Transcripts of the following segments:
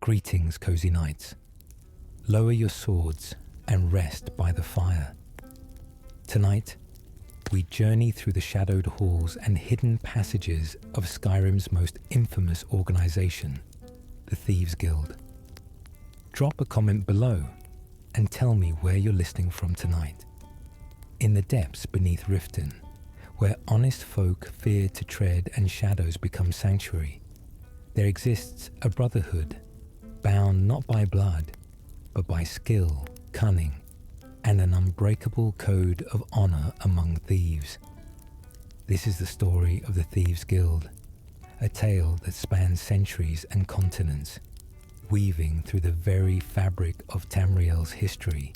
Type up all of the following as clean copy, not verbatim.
Greetings, cozy knights. Lower your swords and rest by the fire. Tonight, we journey through the shadowed halls and hidden passages of Skyrim's most infamous organization, the Thieves Guild. Drop a comment below and tell me where you're listening from tonight. In the depths beneath Riften, where honest folk fear to tread and shadows become sanctuary, there exists a brotherhood bound not by blood, but by skill, cunning, and an unbreakable code of honor among thieves. This is the story of the Thieves Guild, a tale that spans centuries and continents, weaving through the very fabric of Tamriel's history,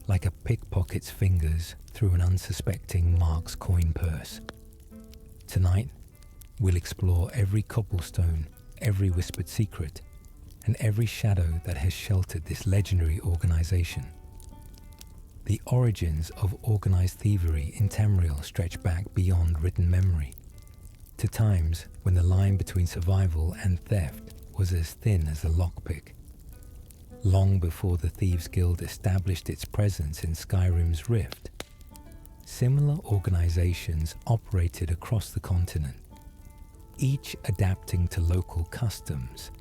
like a pickpocket's fingers through an unsuspecting Mark's coin purse. Tonight, we'll explore every cobblestone, every whispered secret, and every shadow that has sheltered this legendary organization. The origins of organized thievery in Tamriel stretch back beyond written memory, to times when the line between survival and theft was as thin as a lockpick. Long before the Thieves Guild established its presence in Skyrim's Rift, similar organizations operated across the continent, each adapting to local customs,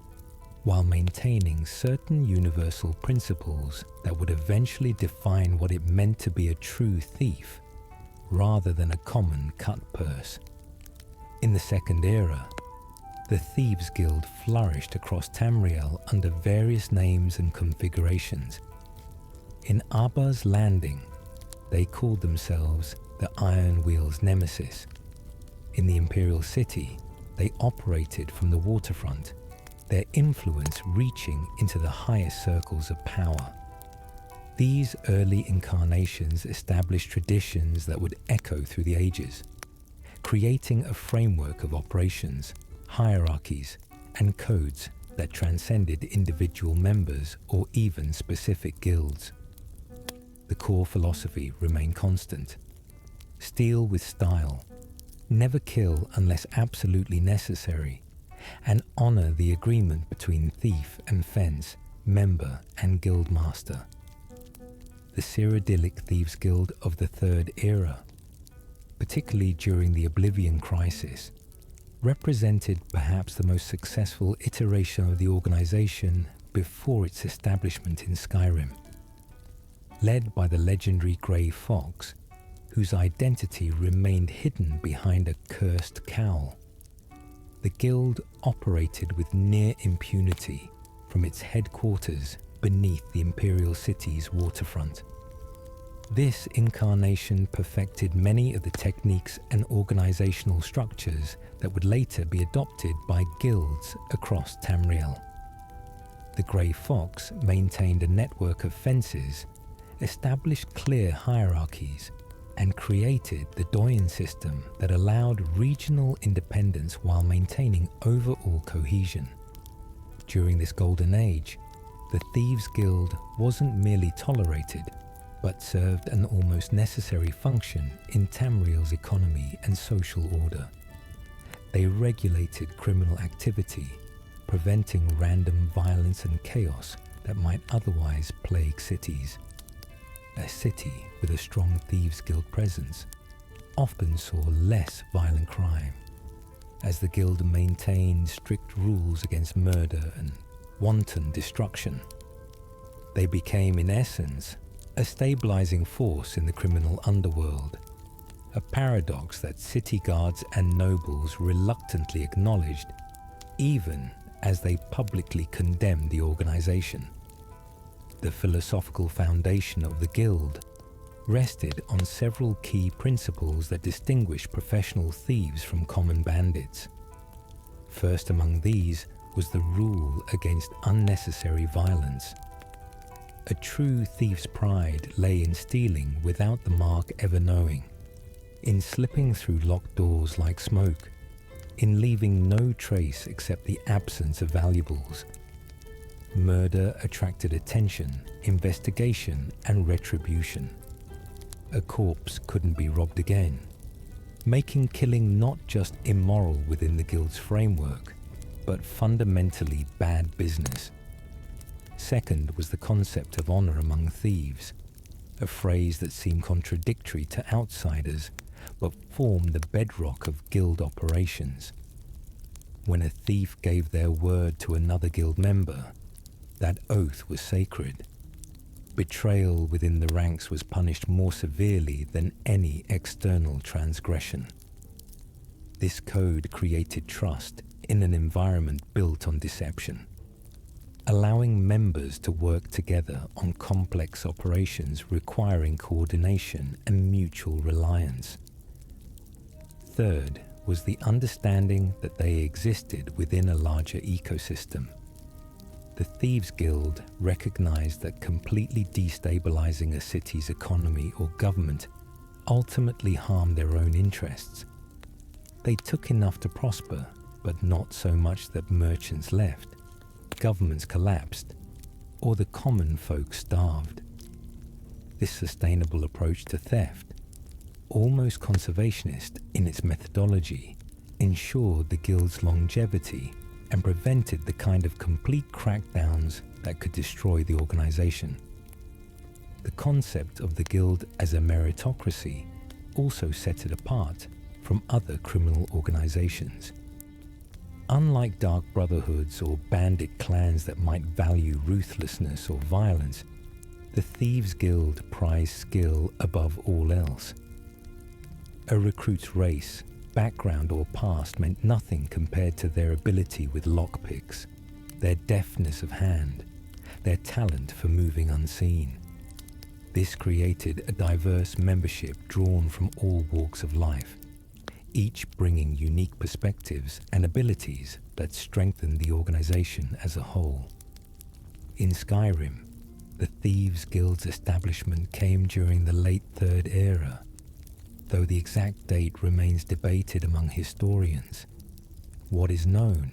while maintaining certain universal principles that would eventually define what it meant to be a true thief, rather than a common cut purse. In the Second Era, the Thieves Guild flourished across Tamriel under various names and configurations. In Abba's Landing, they called themselves the Iron Wheel's Nemesis. In the Imperial City, they operated from the waterfront, their influence reaching into the highest circles of power. These early incarnations established traditions that would echo through the ages, creating a framework of operations, hierarchies, and codes that transcended individual members or even specific guilds. The core philosophy remained constant: steal with style, never kill unless absolutely necessary, and honor the agreement between thief and fence, member and guild master. The Cyrodiilic Thieves Guild of the Third Era, particularly during the Oblivion Crisis, represented perhaps the most successful iteration of the organization before its establishment in Skyrim. Led by the legendary Grey Fox, whose identity remained hidden behind a cursed cowl, the guild operated with near impunity from its headquarters beneath the Imperial City's waterfront. This incarnation perfected many of the techniques and organizational structures that would later be adopted by guilds across Tamriel. The Grey Fox maintained a network of fences, established clear hierarchies, and created the Doyen system that allowed regional independence while maintaining overall cohesion. During this golden age, the Thieves Guild wasn't merely tolerated, but served an almost necessary function in Tamriel's economy and social order. They regulated criminal activity, preventing random violence and chaos that might otherwise plague cities. A city with a strong Thieves Guild presence often saw less violent crime, as the guild maintained strict rules against murder and wanton destruction. They became, in essence, a stabilizing force in the criminal underworld, a paradox that city guards and nobles reluctantly acknowledged, even as they publicly condemned the organization. The philosophical foundation of the guild rested on several key principles that distinguish professional thieves from common bandits. First among these was the rule against unnecessary violence. A true thief's pride lay in stealing without the mark ever knowing, in slipping through locked doors like smoke, in leaving no trace except the absence of valuables. Murder attracted attention, investigation, and retribution. A corpse couldn't be robbed again, making killing not just immoral within the guild's framework, but fundamentally bad business. second was the concept of honor among thieves, a phrase that seemed contradictory to outsiders but formed the bedrock of guild operations. When a thief gave their word to another guild member, that oath was sacred. Betrayal within the ranks was punished more severely than any external transgression. This code created trust in an environment built on deception, allowing members to work together on complex operations requiring coordination and mutual reliance. Third was the understanding that they existed within a larger ecosystem. The Thieves Guild recognized that completely destabilizing a city's economy or government ultimately harmed their own interests. They took enough to prosper, but not so much that merchants left, governments collapsed, or the common folk starved. This sustainable approach to theft, almost conservationist in its methodology, ensured the guild's longevity and prevented the kind of complete crackdowns that could destroy the organization. The concept of the guild as a meritocracy also set it apart from other criminal organizations. Unlike dark brotherhoods or bandit clans that might value ruthlessness or violence, the Thieves Guild prized skill above all else. A recruit's race, background or past meant nothing compared to their ability with lockpicks, their deftness of hand, their talent for moving unseen. This created a diverse membership drawn from all walks of life, each bringing unique perspectives and abilities that strengthened the organization as a whole. In Skyrim, the Thieves Guild's establishment came during the late Third Era, though the exact date remains debated among historians. What is known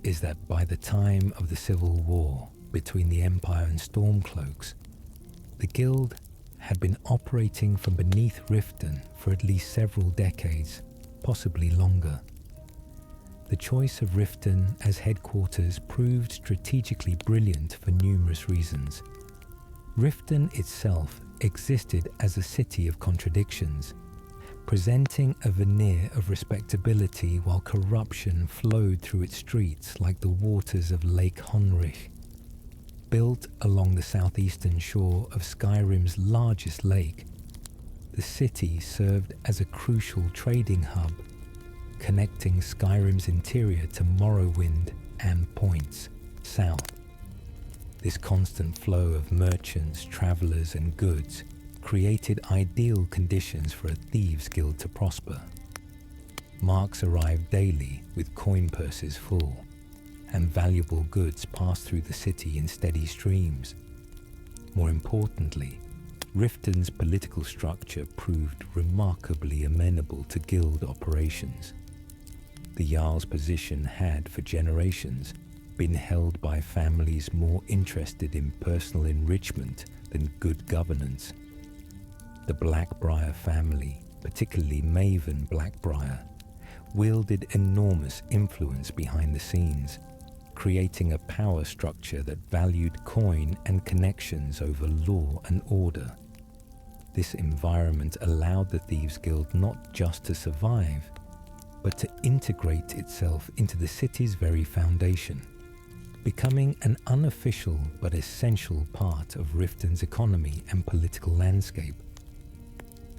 is that by the time of the Civil War between the Empire and Stormcloaks, the Guild had been operating from beneath Riften for at least several decades, possibly longer. The choice of Riften as headquarters proved strategically brilliant for numerous reasons. Riften itself existed as a city of contradictions, presenting a veneer of respectability while corruption flowed through its streets like the waters of Lake Honrich. Built along the southeastern shore of Skyrim's largest lake, the city served as a crucial trading hub, connecting Skyrim's interior to Morrowind and points south. This constant flow of merchants, travelers, and goods created ideal conditions for a thieves' guild to prosper. Marks arrived daily with coin purses full, and valuable goods passed through the city in steady streams. More importantly, Riften's political structure proved remarkably amenable to guild operations. The Jarl's position had, for generations, been held by families more interested in personal enrichment than good governance. The Blackbriar family, particularly Maven Blackbriar, wielded enormous influence behind the scenes, creating a power structure that valued coin and connections over law and order. This environment allowed the Thieves Guild not just to survive, but to integrate itself into the city's very foundation, becoming an unofficial but essential part of Riften's economy and political landscape.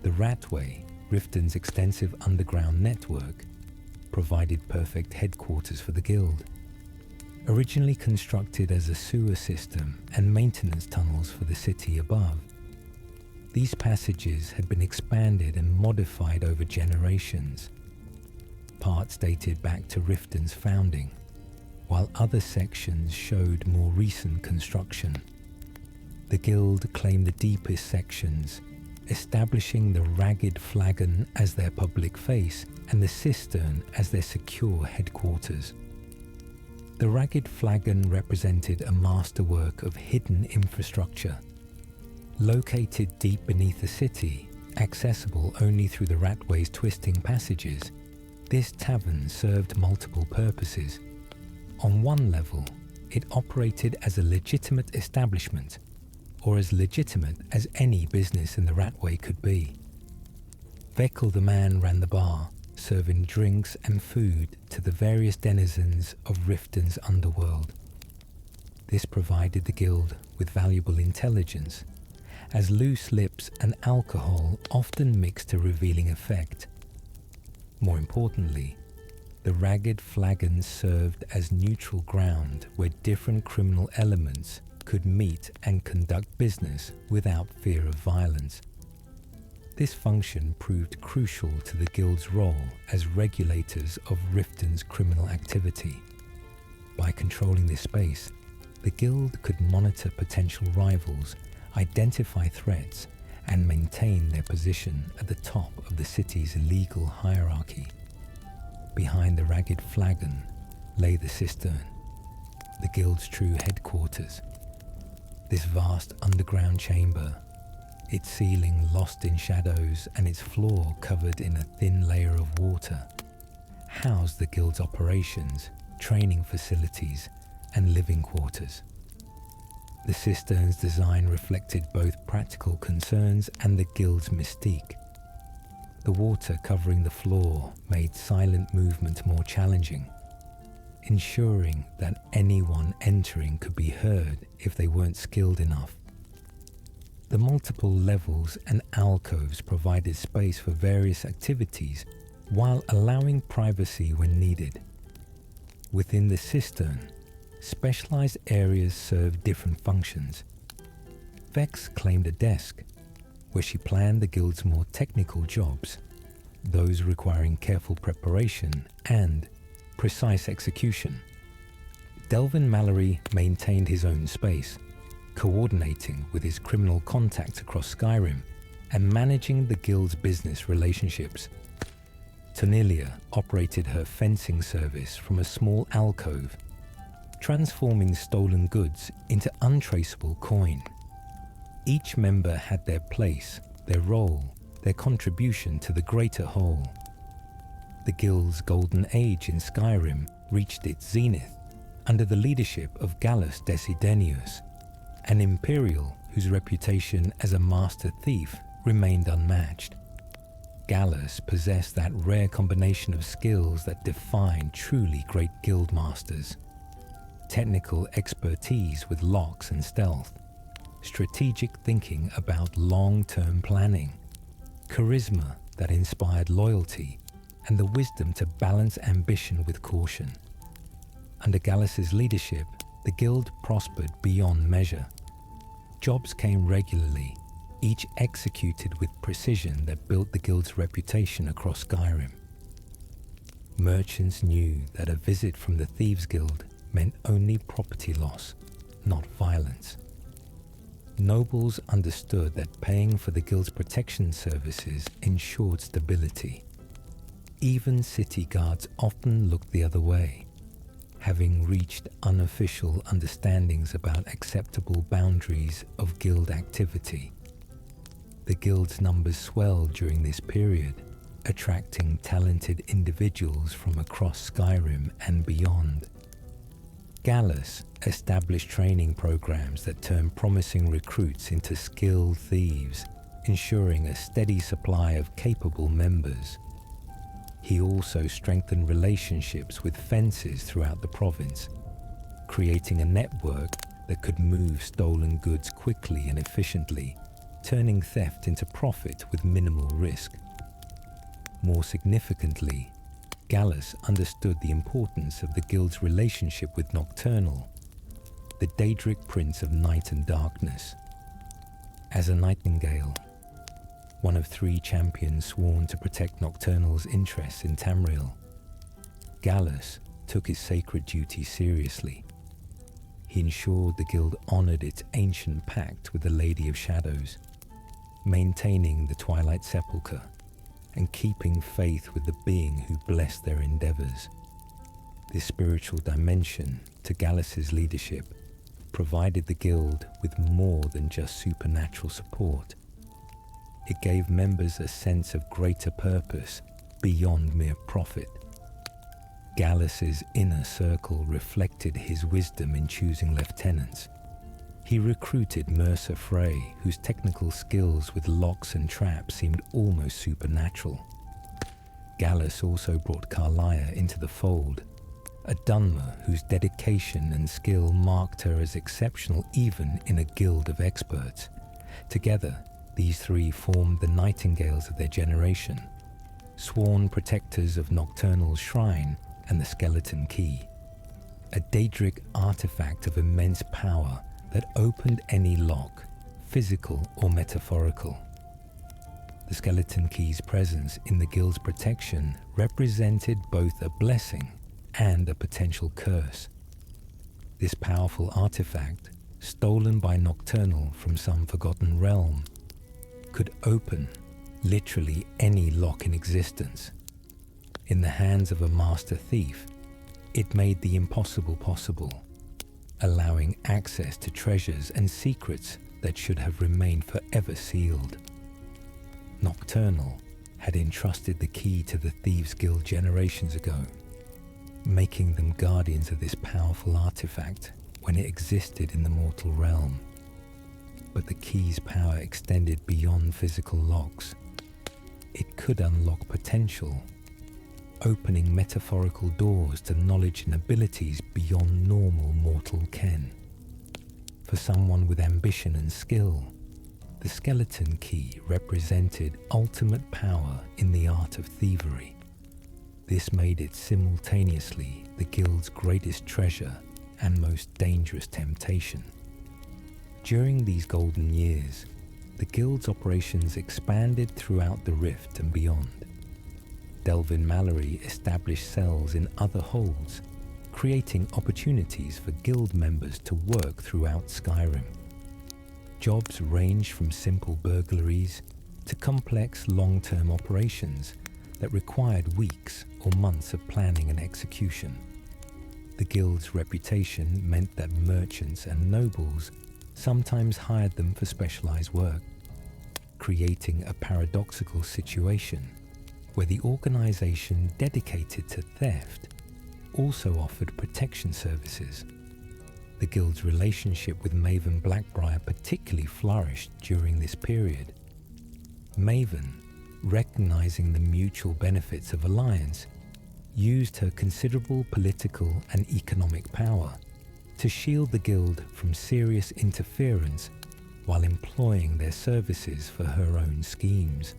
The Ratway, Riften's extensive underground network, provided perfect headquarters for the guild. Originally constructed as a sewer system and maintenance tunnels for the city above, these passages had been expanded and modified over generations. Parts dated back to Riften's founding, while other sections showed more recent construction. The guild claimed the deepest sections, establishing the Ragged Flagon as their public face and the Cistern as their secure headquarters. The Ragged Flagon represented a masterwork of hidden infrastructure. Located deep beneath the city, accessible only through the Ratway's twisting passages, this tavern served multiple purposes. On one level, it operated as a legitimate establishment, or as legitimate as any business in the Ratway could be. Vekel the man ran the bar, serving drinks and food to the various denizens of Riften's underworld. This provided the guild with valuable intelligence, as loose lips and alcohol often mixed to revealing effect. More importantly, the ragged flagons served as neutral ground where different criminal elements could meet and conduct business without fear of violence. This function proved crucial to the guild's role as regulators of Riften's criminal activity. By controlling this space, the guild could monitor potential rivals, identify threats, and maintain their position at the top of the city's legal hierarchy. Behind the ragged flagon lay the cistern, the guild's true headquarters. This vast underground chamber, its ceiling lost in shadows and its floor covered in a thin layer of water, housed the guild's operations, training facilities, and living quarters. The cistern's design reflected both practical concerns and the guild's mystique. The water covering the floor made silent movement more challenging, ensuring that anyone entering could be heard if they weren't skilled enough. The multiple levels and alcoves provided space for various activities while allowing privacy when needed. Within the cistern, specialized areas served different functions. Vex claimed a desk, where she planned the guild's more technical jobs, those requiring careful preparation and precise execution. Delvin Mallory maintained his own space, coordinating with his criminal contacts across Skyrim and managing the guild's business relationships. Tonelia operated her fencing service from a small alcove, transforming stolen goods into untraceable coin. Each member had their place, their role, their contribution to the greater whole. The guild's golden age in Skyrim reached its zenith under the leadership of Gallus Desidenius, an Imperial whose reputation as a master thief remained unmatched. Gallus possessed that rare combination of skills that define truly great guild masters: technical expertise with locks and stealth, strategic thinking about long-term planning, charisma that inspired loyalty, and the wisdom to balance ambition with caution. Under Gallus's leadership, the guild prospered beyond measure. Jobs came regularly, each executed with precision that built the guild's reputation across Skyrim. Merchants knew that a visit from the Thieves Guild meant only property loss, not violence. Nobles understood that paying for the guild's protection services ensured stability. Even city guards often looked the other way, having reached unofficial understandings about acceptable boundaries of guild activity. The guild's numbers swelled during this period, attracting talented individuals from across Skyrim and beyond. Gallus established training programs that turned promising recruits into skilled thieves, ensuring a steady supply of capable members. He also strengthened relationships with fences throughout the province, creating a network that could move stolen goods quickly and efficiently, turning theft into profit with minimal risk. More significantly, Gallus understood the importance of the guild's relationship with Nocturnal, the Daedric Prince of Night and Darkness. As a Nightingale, one of 3 champions sworn to protect Nocturnal's interests in Tamriel, Gallus took his sacred duty seriously. He ensured the guild honored its ancient pact with the Lady of Shadows, maintaining the Twilight Sepulchre and keeping faith with the being who blessed their endeavors. This spiritual dimension to Gallus's leadership provided the guild with more than just supernatural support. It gave members a sense of greater purpose beyond mere profit. Gallus's inner circle reflected his wisdom in choosing lieutenants. He recruited Mercer Frey, whose technical skills with locks and traps seemed almost supernatural. Gallus also brought Carlia into the fold, a Dunmer whose dedication and skill marked her as exceptional even in a guild of experts. Together, these three formed the Nightingales of their generation, sworn protectors of Nocturnal's shrine and the Skeleton Key, a Daedric artifact of immense power that opened any lock, physical or metaphorical. The Skeleton Key's presence in the guild's protection represented both a blessing and a potential curse. This powerful artifact, stolen by Nocturnal from some forgotten realm, could open literally any lock in existence. In the hands of a master thief, it made the impossible possible, allowing access to treasures and secrets that should have remained forever sealed. Nocturnal had entrusted the key to the Thieves Guild generations ago, making them guardians of this powerful artifact when it existed in the mortal realm. But the key's power extended beyond physical locks. It could unlock potential, opening metaphorical doors to knowledge and abilities beyond normal mortal ken. For someone with ambition and skill, the Skeleton Key represented ultimate power in the art of thievery. This made it simultaneously the guild's greatest treasure and most dangerous temptation. During these golden years, the guild's operations expanded throughout the Rift and beyond. Delvin Mallory established cells in other holds, creating opportunities for guild members to work throughout Skyrim. Jobs ranged from simple burglaries to complex long-term operations that required weeks or months of planning and execution. The guild's reputation meant that merchants and nobles sometimes hired them for specialized work, creating a paradoxical situation where the organization dedicated to theft also offered protection services. The guild's relationship with Maven Blackbriar particularly flourished during this period. Maven, recognizing the mutual benefits of alliance, used her considerable political and economic power to shield the guild from serious interference while employing their services for her own schemes.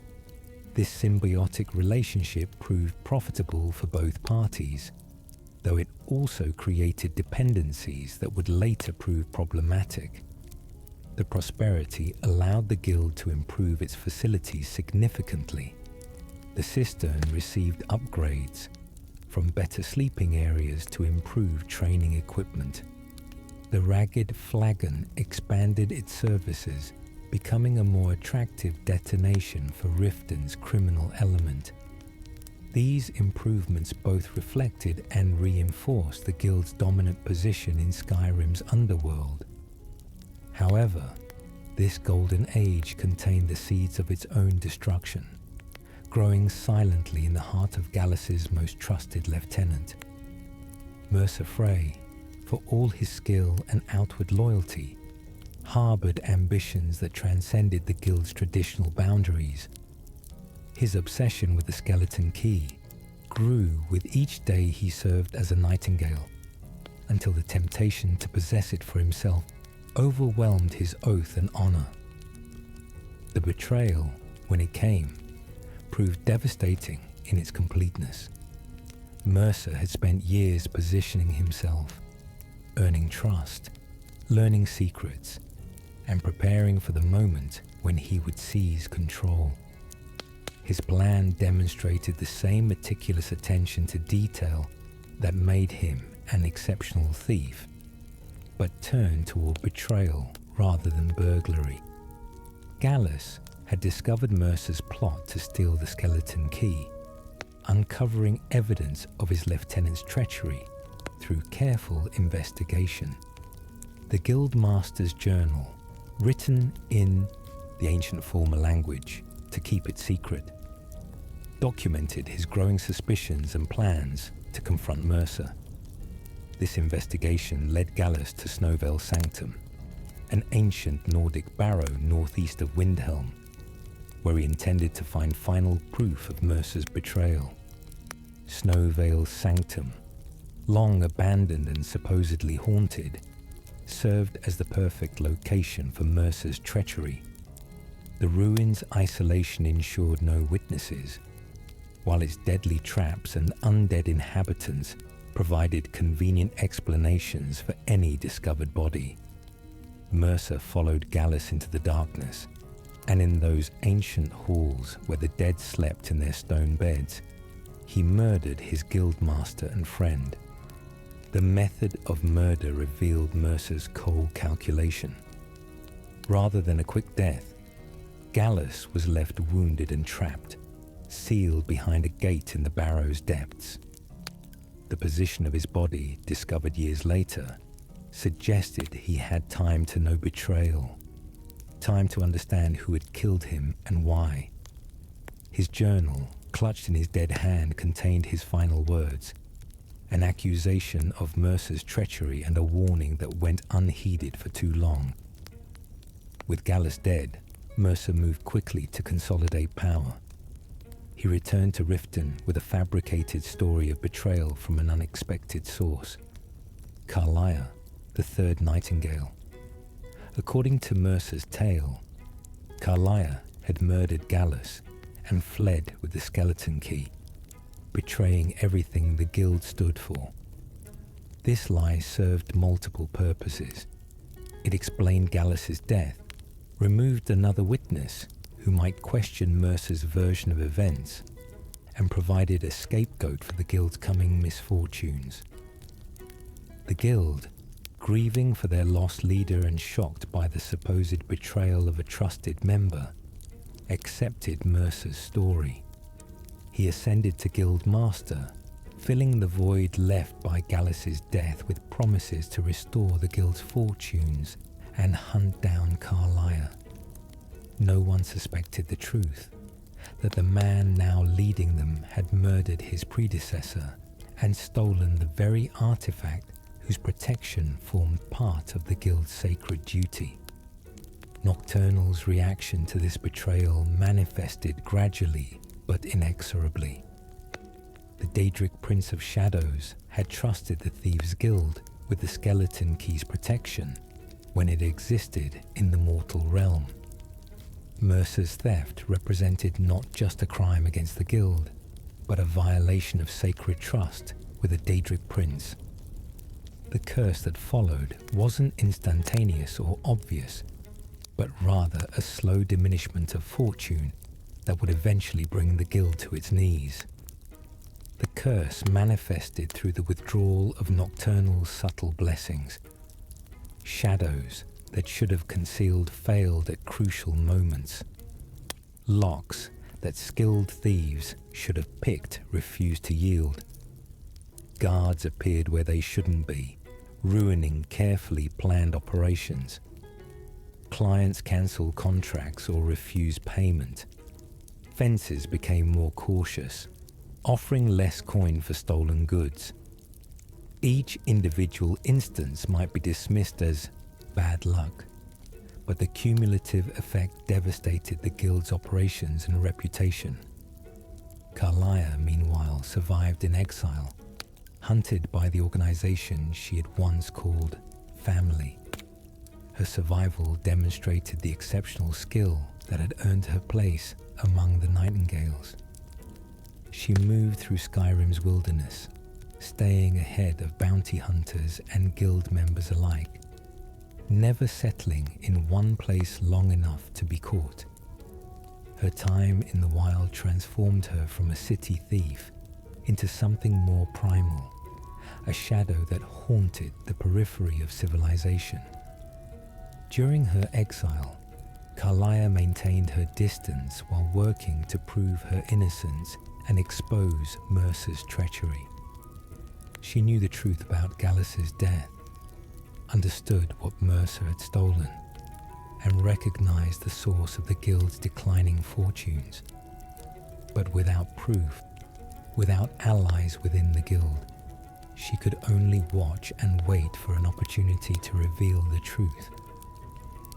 This symbiotic relationship proved profitable for both parties, though it also created dependencies that would later prove problematic. The prosperity allowed the guild to improve its facilities significantly. The cistern received upgrades, from better sleeping areas to improved training equipment. The Ragged Flagon expanded its services, becoming a more attractive detonation for Riften's criminal element. These improvements both reflected and reinforced the guild's dominant position in Skyrim's underworld. However, this golden age contained the seeds of its own destruction, growing silently in the heart of Gallus's most trusted lieutenant. Mercer Frey, for all his skill and outward loyalty, harbored ambitions that transcended the guild's traditional boundaries. His obsession with the Skeleton Key grew with each day he served as a Nightingale, until the temptation to possess it for himself overwhelmed his oath and honor. The betrayal, when it came, proved devastating in its completeness. Mercer had spent years positioning himself, earning trust, learning secrets, and preparing for the moment when he would seize control. His plan demonstrated the same meticulous attention to detail that made him an exceptional thief, but turned toward betrayal rather than burglary. Gallus had discovered Mercer's plot to steal the Skeleton Key, uncovering evidence of his lieutenant's treachery through careful investigation. The Guildmaster's journal, written in the ancient former language to keep it secret, documented his growing suspicions and plans to confront Mercer. This investigation led Gallus to Snowvale Sanctum, an ancient Nordic barrow northeast of Windhelm, where he intended to find final proof of Mercer's betrayal. Snowvale Sanctum, long abandoned and supposedly haunted, served as the perfect location for Mercer's treachery. The ruins' isolation ensured no witnesses, while its deadly traps and undead inhabitants provided convenient explanations for any discovered body. Mercer followed Gallus into the darkness, and in those ancient halls where the dead slept in their stone beds, he murdered his guildmaster and friend. The method of murder revealed Mercer's cold calculation. Rather than a quick death, Gallus was left wounded and trapped, sealed behind a gate in the barrow's depths. The position of his body, discovered years later, suggested he had time to know betrayal, time to understand who had killed him and why. His journal, clutched in his dead hand, contained his final words, an accusation of Mercer's treachery and a warning that went unheeded for too long. With Gallus dead, Mercer moved quickly to consolidate power. He returned to Riften with a fabricated story of betrayal from an unexpected source. Carlia, the third Nightingale. According to Mercer's tale, Carlia had murdered Gallus and fled with the skeleton key, betraying everything the guild stood for. This lie served multiple purposes. It explained Gallus's death, removed another witness who might question Mercer's version of events, and provided a scapegoat for the guild's coming misfortunes. The guild, grieving for their lost leader and shocked by the supposed betrayal of a trusted member, accepted Mercer's story. He ascended to guild master, filling the void left by Gallus's death with promises to restore the guild's fortunes and hunt down Carlia. No one suspected the truth, that the man now leading them had murdered his predecessor and stolen the very artifact whose protection formed part of the guild's sacred duty. Nocturnal's reaction to this betrayal manifested gradually but inexorably. The Daedric Prince of Shadows had trusted the Thieves Guild with the skeleton key's protection when it existed in the mortal realm. Mercer's theft represented not just a crime against the guild, but a violation of sacred trust with the Daedric Prince. The curse that followed wasn't instantaneous or obvious, but rather a slow diminishment of fortune that would eventually bring the guild to its knees. The curse manifested through the withdrawal of Nocturnal's subtle blessings. Shadows that should have concealed failed at crucial moments. Locks that skilled thieves should have picked refused to yield. Guards appeared where they shouldn't be, ruining carefully planned operations. Clients cancelled contracts or refused payment. Fences became more cautious, offering less coin for stolen goods. Each individual instance might be dismissed as bad luck, but the cumulative effect devastated the guild's operations and reputation. Carlia, meanwhile, survived in exile, hunted by the organization she had once called family. Her survival demonstrated the exceptional skill that had earned her place among the Nightingales. She moved through Skyrim's wilderness, staying ahead of bounty hunters and guild members alike, never settling in one place long enough to be caught. Her time in the wild transformed her from a city thief into something more primal, a shadow that haunted the periphery of civilization. During her exile, Carlia maintained her distance while working to prove her innocence and expose Mercer's treachery. She knew the truth about Gallus's death, understood what Mercer had stolen, and recognized the source of the guild's declining fortunes. But without proof, Without allies within the guild, she could only watch and wait for an opportunity to reveal the truth.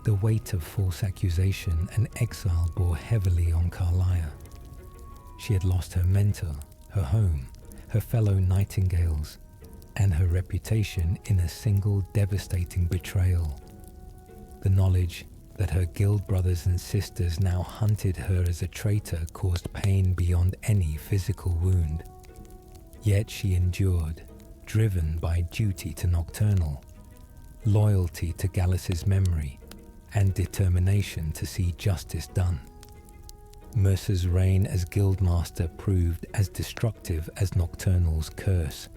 The weight of false accusation and exile bore heavily on Carlia. She had lost her mentor, her home, her fellow nightingales, and her reputation in a single devastating betrayal. The knowledge that her guild brothers and sisters now hunted her as a traitor caused pain beyond any physical wound. Yet she endured, driven by duty to Nocturnal, loyalty to Gallus's memory, and determination to see justice done. Mercer's reign as Guildmaster proved as destructive as Nocturnal's curse,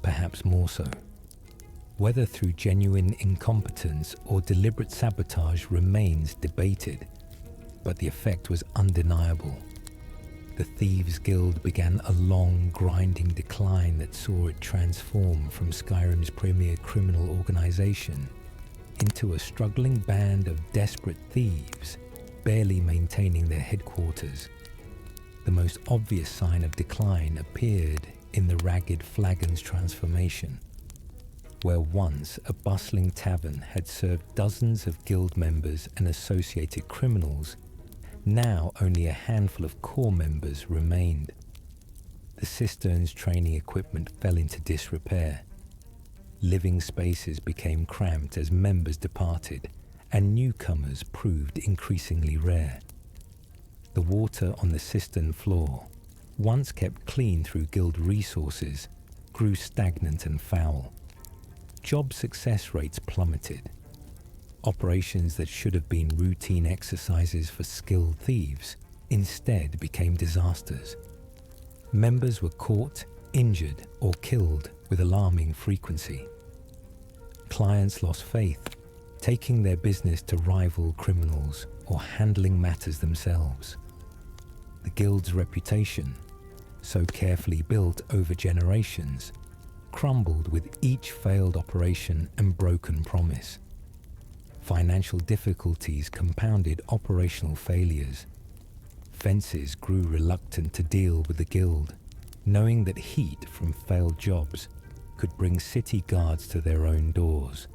perhaps more so. Whether through genuine incompetence or deliberate sabotage remains debated, but the effect was undeniable. The Thieves Guild began a long, grinding decline that saw it transform from Skyrim's premier criminal organization into a struggling band of desperate thieves, barely maintaining their headquarters. The most obvious sign of decline appeared in the Ragged Flagon's transformation, where once a bustling tavern had served dozens of guild members and associated criminals. Now only a handful of core members remained. The cistern's training equipment fell into disrepair. Living spaces became cramped as members departed, and newcomers proved increasingly rare. The water on the cistern floor, once kept clean through guild resources, grew stagnant and foul. Job success rates plummeted. Operations that should have been routine exercises for skilled thieves instead became disasters. Members were caught, injured, or killed with alarming frequency. Clients lost faith, taking their business to rival criminals or handling matters themselves. The guild's reputation, so carefully built over generations, crumbled with each failed operation and broken promise. Financial difficulties compounded operational failures. Fences grew reluctant to deal with the guild, knowing that heat from failed jobs could bring city guards to their own doors.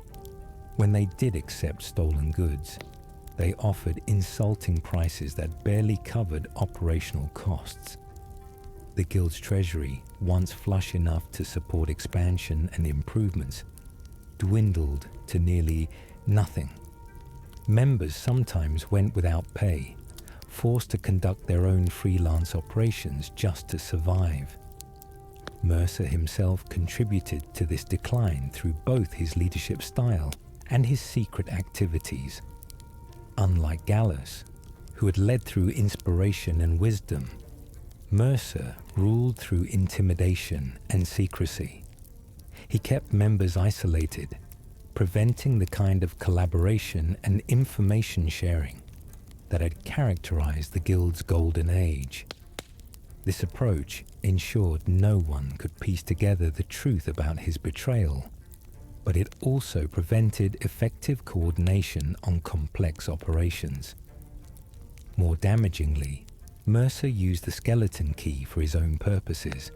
When they did accept stolen goods, they offered insulting prices that barely covered operational costs. The guild's treasury, once flush enough to support expansion and improvements, dwindled to nearly nothing. Members sometimes went without pay, forced to conduct their own freelance operations just to survive. Mercer himself contributed to this decline through both his leadership style and his secret activities. Unlike Gallus, who had led through inspiration and wisdom, Mercer ruled through intimidation and secrecy. He kept members isolated, preventing the kind of collaboration and information sharing that had characterized the Guild's golden age. This approach ensured no one could piece together the truth about his betrayal, but it also prevented effective coordination on complex operations. More damagingly, Mercer used the skeleton key for his own purposes,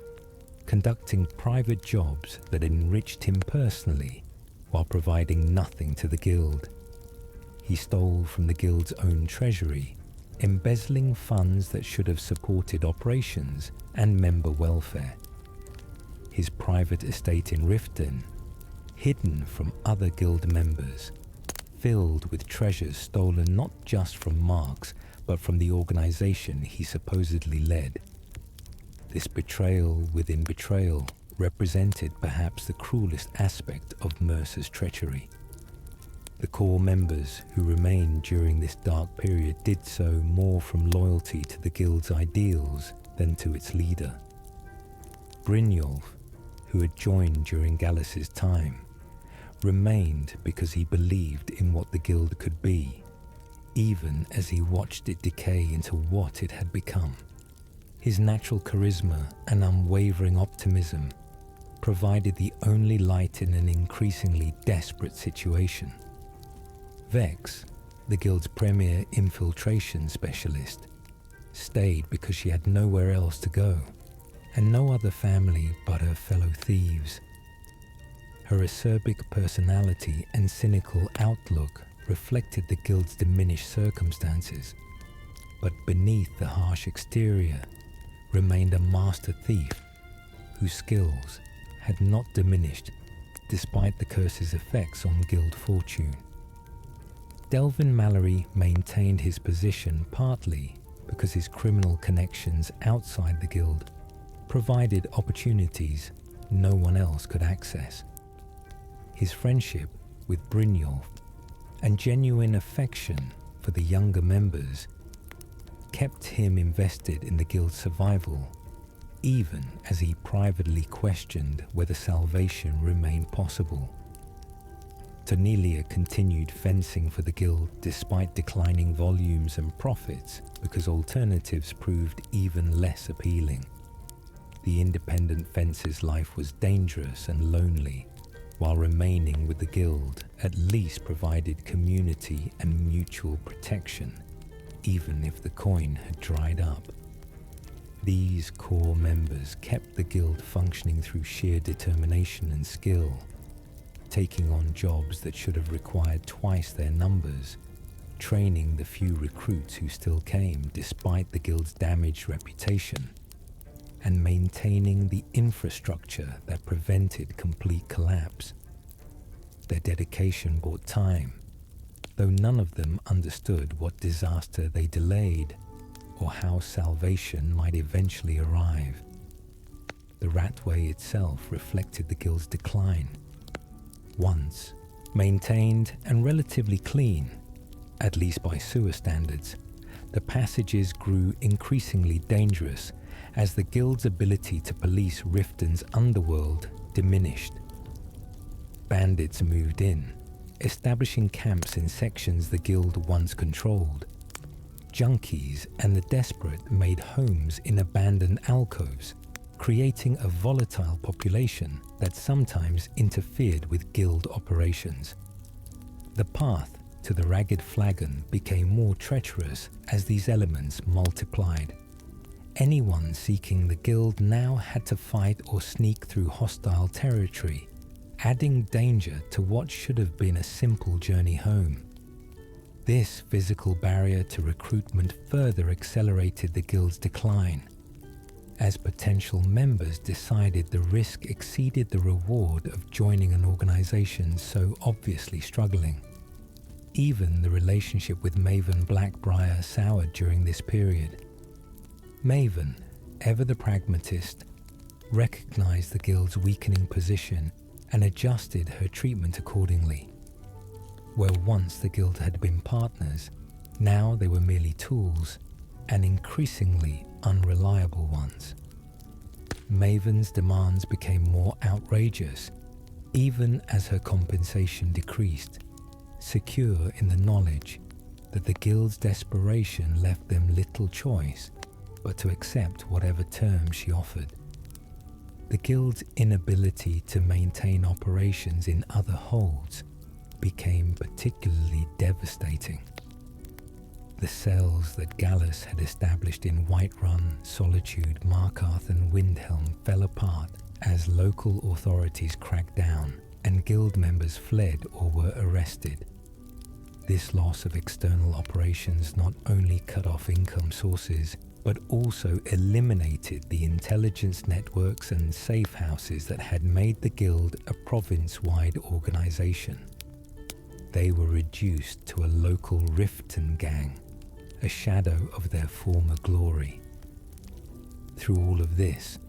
conducting private jobs that enriched him personally while providing nothing to the Guild. He stole from the Guild's own treasury, embezzling funds that should have supported operations and member welfare. His private estate in Riften, hidden from other Guild members, filled with treasures stolen not just from Marks, but from the organization he supposedly led. This betrayal within betrayal represented perhaps the cruelest aspect of Mercer's treachery. The core members who remained during this dark period did so more from loyalty to the Guild's ideals than to its leader. Brynjolf, who had joined during Gallus's time, remained because he believed in what the Guild could be, even as he watched it decay into what it had become. His natural charisma and unwavering optimism provided the only light in an increasingly desperate situation. Vex, the Guild's premier infiltration specialist, stayed because she had nowhere else to go. and no other family but her fellow thieves. Her acerbic personality and cynical outlook reflected the guild's diminished circumstances, but beneath the harsh exterior remained a master thief whose skills had not diminished despite the curse's effects on guild fortune. Delvin Mallory maintained his position partly because his criminal connections outside the guild provided opportunities no one else could access. His friendship with Brynjolf and genuine affection for the younger members kept him invested in the guild's survival, even as he privately questioned whether salvation remained possible. Tornelia continued fencing for the guild despite declining volumes and profits because alternatives proved even less appealing. The independent fencer's life was dangerous and lonely, while remaining with the guild at least provided community and mutual protection, even if the coin had dried up. These core members kept the guild functioning through sheer determination and skill, taking on jobs that should have required twice their numbers, training the few recruits who still came despite the guild's damaged reputation, and maintaining the infrastructure that prevented complete collapse. Their dedication bought time, though none of them understood what disaster they delayed or how salvation might eventually arrive. The Ratway itself reflected the guild's decline. Once maintained and relatively clean, at least by sewer standards, the passages grew increasingly dangerous as the guild's ability to police Riften's underworld diminished. Bandits moved in, establishing camps in sections the guild once controlled. Junkies and the desperate made homes in abandoned alcoves, creating a volatile population that sometimes interfered with guild operations. The path to the Ragged Flagon became more treacherous as these elements multiplied. Anyone seeking the guild now had to fight or sneak through hostile territory, adding danger to what should have been a simple journey home. This physical barrier to recruitment further accelerated the guild's decline, as potential members decided the risk exceeded the reward of joining an organization so obviously struggling. Even the relationship with Maven Blackbriar soured during this period. Maven, ever the pragmatist, recognized the guild's weakening position and adjusted her treatment accordingly. Where once the guild had been partners, now they were merely tools, and increasingly unreliable ones. Maven's demands became more outrageous, even as her compensation decreased, secure in the knowledge that the guild's desperation left them little choice but to accept whatever terms she offered. The guild's inability to maintain operations in other holds became particularly devastating. The cells that Gallus had established in Whiterun, Solitude, Markarth and Windhelm fell apart as local authorities cracked down and guild members fled or were arrested. This loss of external operations not only cut off income sources, but also eliminated the intelligence networks and safe houses that had made the guild a province-wide organization. They were reduced to a local Riften gang, a shadow of their former glory. Through all of this,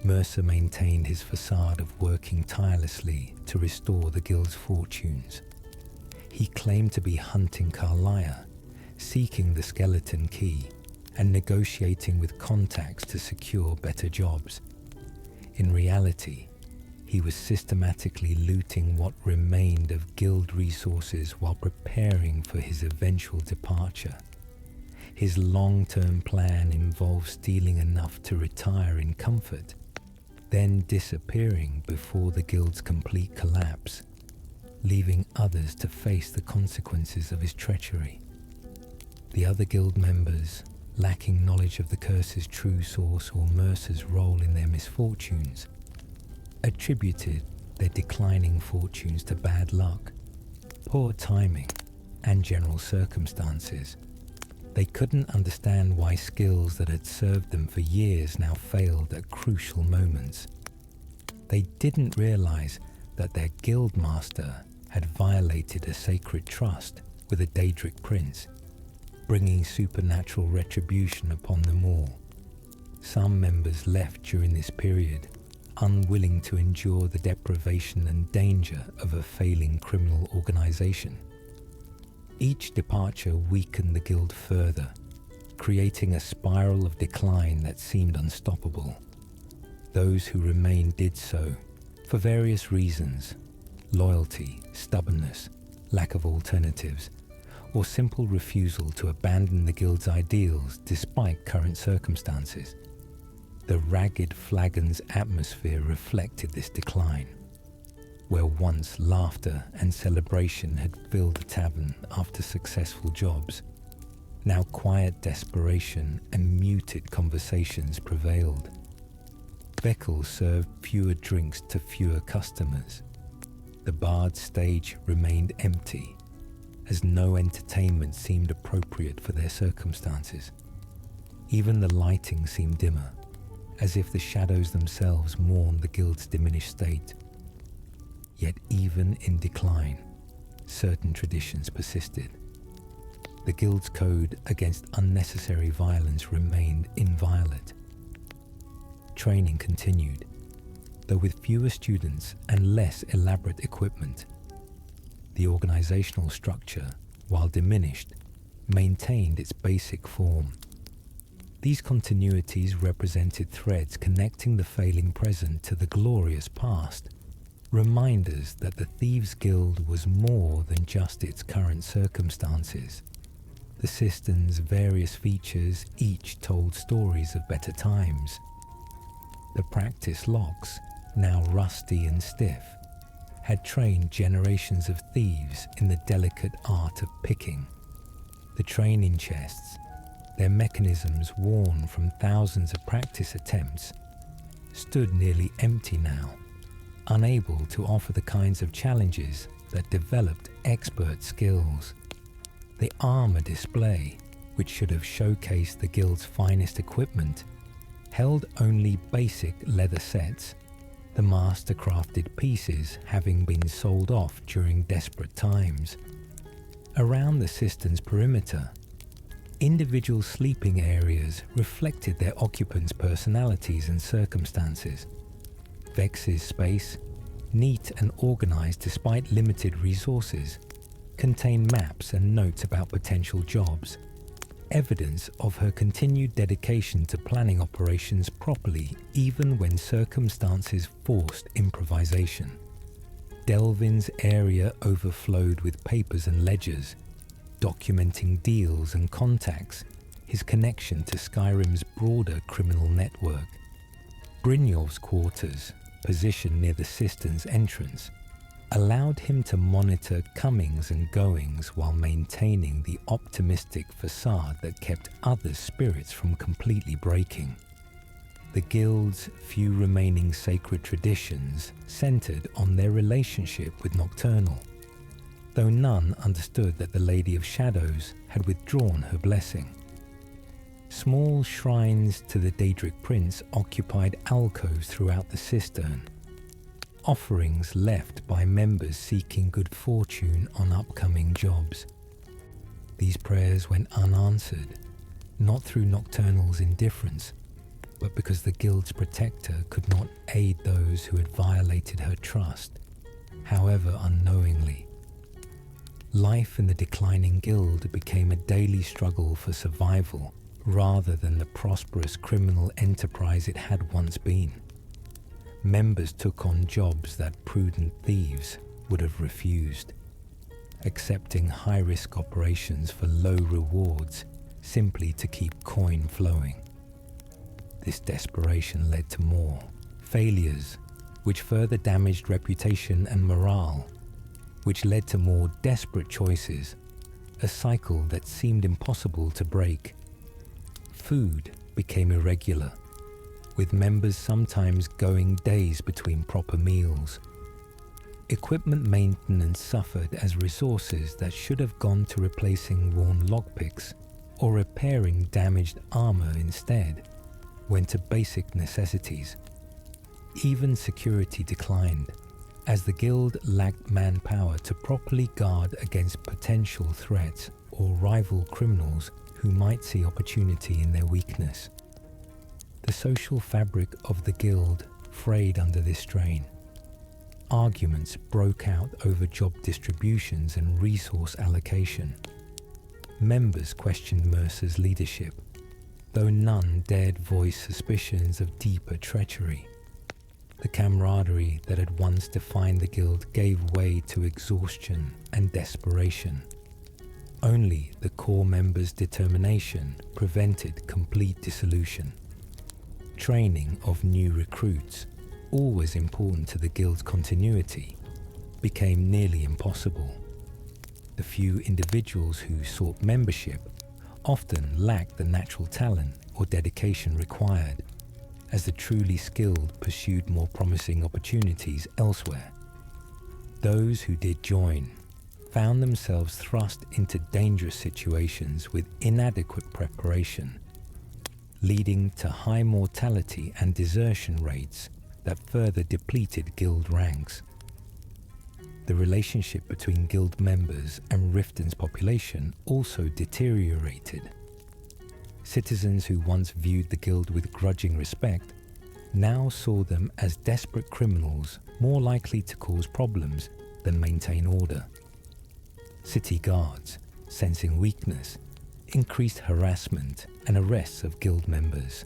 Mercer maintained his facade of working tirelessly to restore the guild's fortunes. He claimed to be hunting Carlia, seeking the skeleton key, and negotiating with contacts to secure better jobs. In reality, he was systematically looting what remained of guild resources while preparing for his eventual departure. His long-term plan involved stealing enough to retire in comfort, then disappearing before the guild's complete collapse, leaving others to face the consequences of his treachery. The other guild members, lacking knowledge of the curse's true source or Mercer's role in their misfortunes, attributed their declining fortunes to bad luck, poor timing, and general circumstances. They couldn't understand why skills that had served them for years now failed at crucial moments. They didn't realize that their guildmaster had violated a sacred trust with a Daedric prince, bringing supernatural retribution upon them all. Some members left during this period, unwilling to endure the deprivation and danger of a failing criminal organization. Each departure weakened the guild further, creating a spiral of decline that seemed unstoppable. Those who remained did so for various reasons: loyalty, stubbornness, lack of alternatives, or simple refusal to abandon the guild's ideals despite current circumstances. The ragged flagon's atmosphere reflected this decline. Where once laughter and celebration had filled the tavern after successful jobs, now quiet desperation and muted conversations prevailed. Beckel served fewer drinks to fewer customers. The barred stage remained empty, as no entertainment seemed appropriate for their circumstances. Even the lighting seemed dimmer, as if the shadows themselves mourned the guild's diminished state. Yet even in decline, certain traditions persisted. The guild's code against unnecessary violence remained inviolate. Training continued, though with fewer students and less elaborate equipment. The organizational structure, while diminished, maintained its basic form. These continuities represented threads connecting the failing present to the glorious past, reminders that the Thieves Guild was more than just its current circumstances. The system's various features each told stories of better times. The practice locks, now rusty and stiff, had trained generations of thieves in the delicate art of picking. The training chests, their mechanisms worn from thousands of practice attempts, stood nearly empty now, unable to offer the kinds of challenges that developed expert skills. The armor display, which should have showcased the guild's finest equipment, held only basic leather sets, the master-crafted pieces having been sold off during desperate times. Around the cistern's perimeter, individual sleeping areas reflected their occupants' personalities and circumstances. Vex's space, neat and organized despite limited resources, contained maps and notes about potential jobs, evidence of her continued dedication to planning operations properly even when circumstances forced improvisation. Delvin's area overflowed with papers and ledgers, documenting deals and contacts, his connection to Skyrim's broader criminal network. Brynjolf's quarters, positioned near the cistern's entrance, allowed him to monitor comings and goings while maintaining the optimistic facade that kept others' spirits from completely breaking. The guild's few remaining sacred traditions centered on their relationship with Nocturnal, though none understood that the Lady of Shadows had withdrawn her blessing. Small shrines to the Daedric Prince occupied alcoves throughout the cistern, offerings left by members seeking good fortune on upcoming jobs. These prayers went unanswered, not through Nocturnal's indifference, but because the guild's protector could not aid those who had violated her trust, however unknowingly. Life in the declining guild became a daily struggle for survival rather than the prosperous criminal enterprise it had once been. Members took on jobs that prudent thieves would have refused, accepting high-risk operations for low rewards simply to keep coin flowing. This desperation led to more failures, which further damaged reputation and morale, which led to more desperate choices, a cycle that seemed impossible to break. Food became irregular, with members sometimes going days between proper meals. Equipment maintenance suffered as resources that should have gone to replacing worn lockpicks or repairing damaged armor instead went to basic necessities. Even security declined, as the guild lacked manpower to properly guard against potential threats or rival criminals who might see opportunity in their weakness. The social fabric of the guild frayed under this strain. Arguments broke out over job distributions and resource allocation. Members questioned Mercer's leadership, though none dared voice suspicions of deeper treachery. The camaraderie that had once defined the guild gave way to exhaustion and desperation. Only the core members' determination prevented complete dissolution. Training of new recruits, always important to the guild's continuity, became nearly impossible. The few individuals who sought membership often lacked the natural talent or dedication required, as the truly skilled pursued more promising opportunities elsewhere. Those who did join found themselves thrust into dangerous situations with inadequate preparation, leading to high mortality and desertion rates that further depleted guild ranks. The relationship between guild members and Riften's population also deteriorated. Citizens who once viewed the guild with grudging respect now saw them as desperate criminals more likely to cause problems than maintain order. City guards, sensing weakness, increased harassment and arrests of guild members.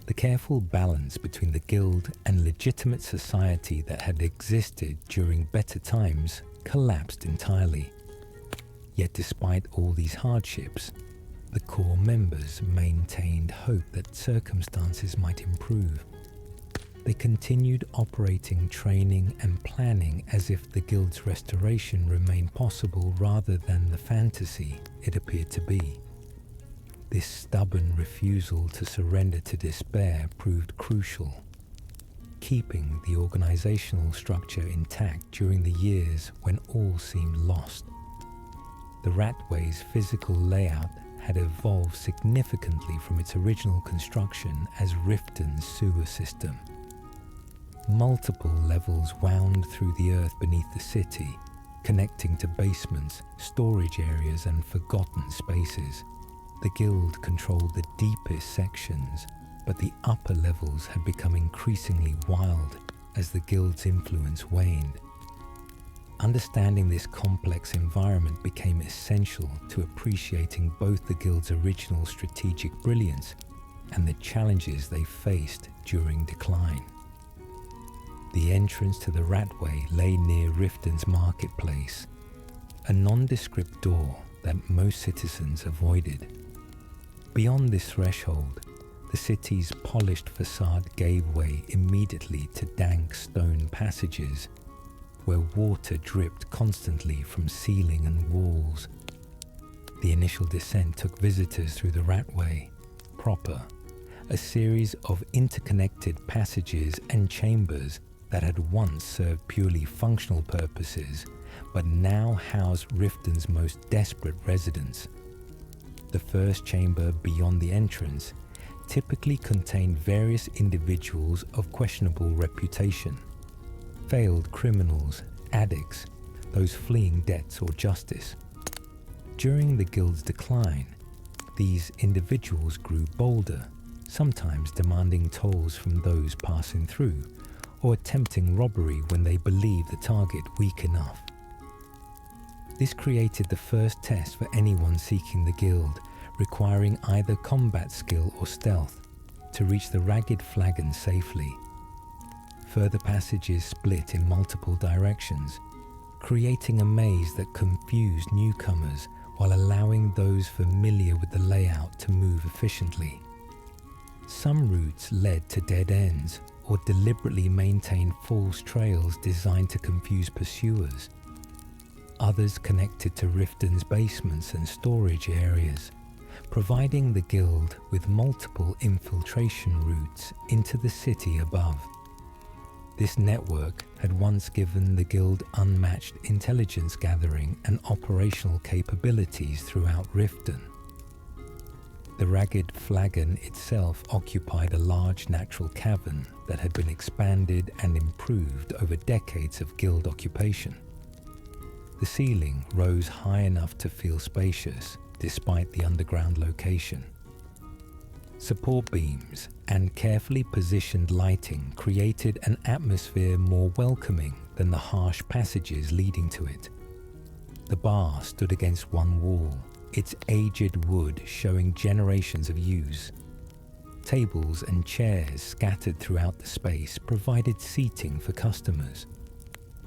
The careful balance between the guild and legitimate society that had existed during better times collapsed entirely. Yet despite all these hardships, the core members maintained hope that circumstances might improve. They continued operating, training and planning as if the guild's restoration remained possible rather than the fantasy it appeared to be. This stubborn refusal to surrender to despair proved crucial, keeping the organizational structure intact during the years when all seemed lost. The Ratway's physical layout had evolved significantly from its original construction as Riften's sewer system. Multiple levels wound through the earth beneath the city, connecting to basements, storage areas and forgotten spaces. The guild controlled the deepest sections, but the upper levels had become increasingly wild as the guild's influence waned. Understanding this complex environment became essential to appreciating both the guild's original strategic brilliance and the challenges they faced during decline. The entrance to the Ratway lay near Riften's marketplace, a nondescript door that most citizens avoided. Beyond this threshold, the city's polished facade gave way immediately to dank stone passages where water dripped constantly from ceiling and walls. The initial descent took visitors through the Ratway proper, a series of interconnected passages and chambers that had once served purely functional purposes but now housed Riften's most desperate residents. The first chamber beyond the entrance typically contained various individuals of questionable reputation, failed criminals, addicts, those fleeing debts or justice. During the guild's decline, these individuals grew bolder, sometimes demanding tolls from those passing through, or attempting robbery when they believed the target weak enough. This created the first test for anyone seeking the guild, requiring either combat skill or stealth to reach the ragged flagon safely. Further passages split in multiple directions, creating a maze that confused newcomers while allowing those familiar with the layout to move efficiently. Some routes led to dead ends or deliberately maintained false trails designed to confuse pursuers. Others connected to Riften's basements and storage areas, providing the guild with multiple infiltration routes into the city above. This network had once given the guild unmatched intelligence gathering and operational capabilities throughout Riften. The Ragged Flagon itself occupied a large natural cavern that had been expanded and improved over decades of guild occupation. The ceiling rose high enough to feel spacious despite the underground location. Support beams and carefully positioned lighting created an atmosphere more welcoming than the harsh passages leading to it. The bar stood against one wall, its aged wood showing generations of use. Tables and chairs scattered throughout the space provided seating for customers,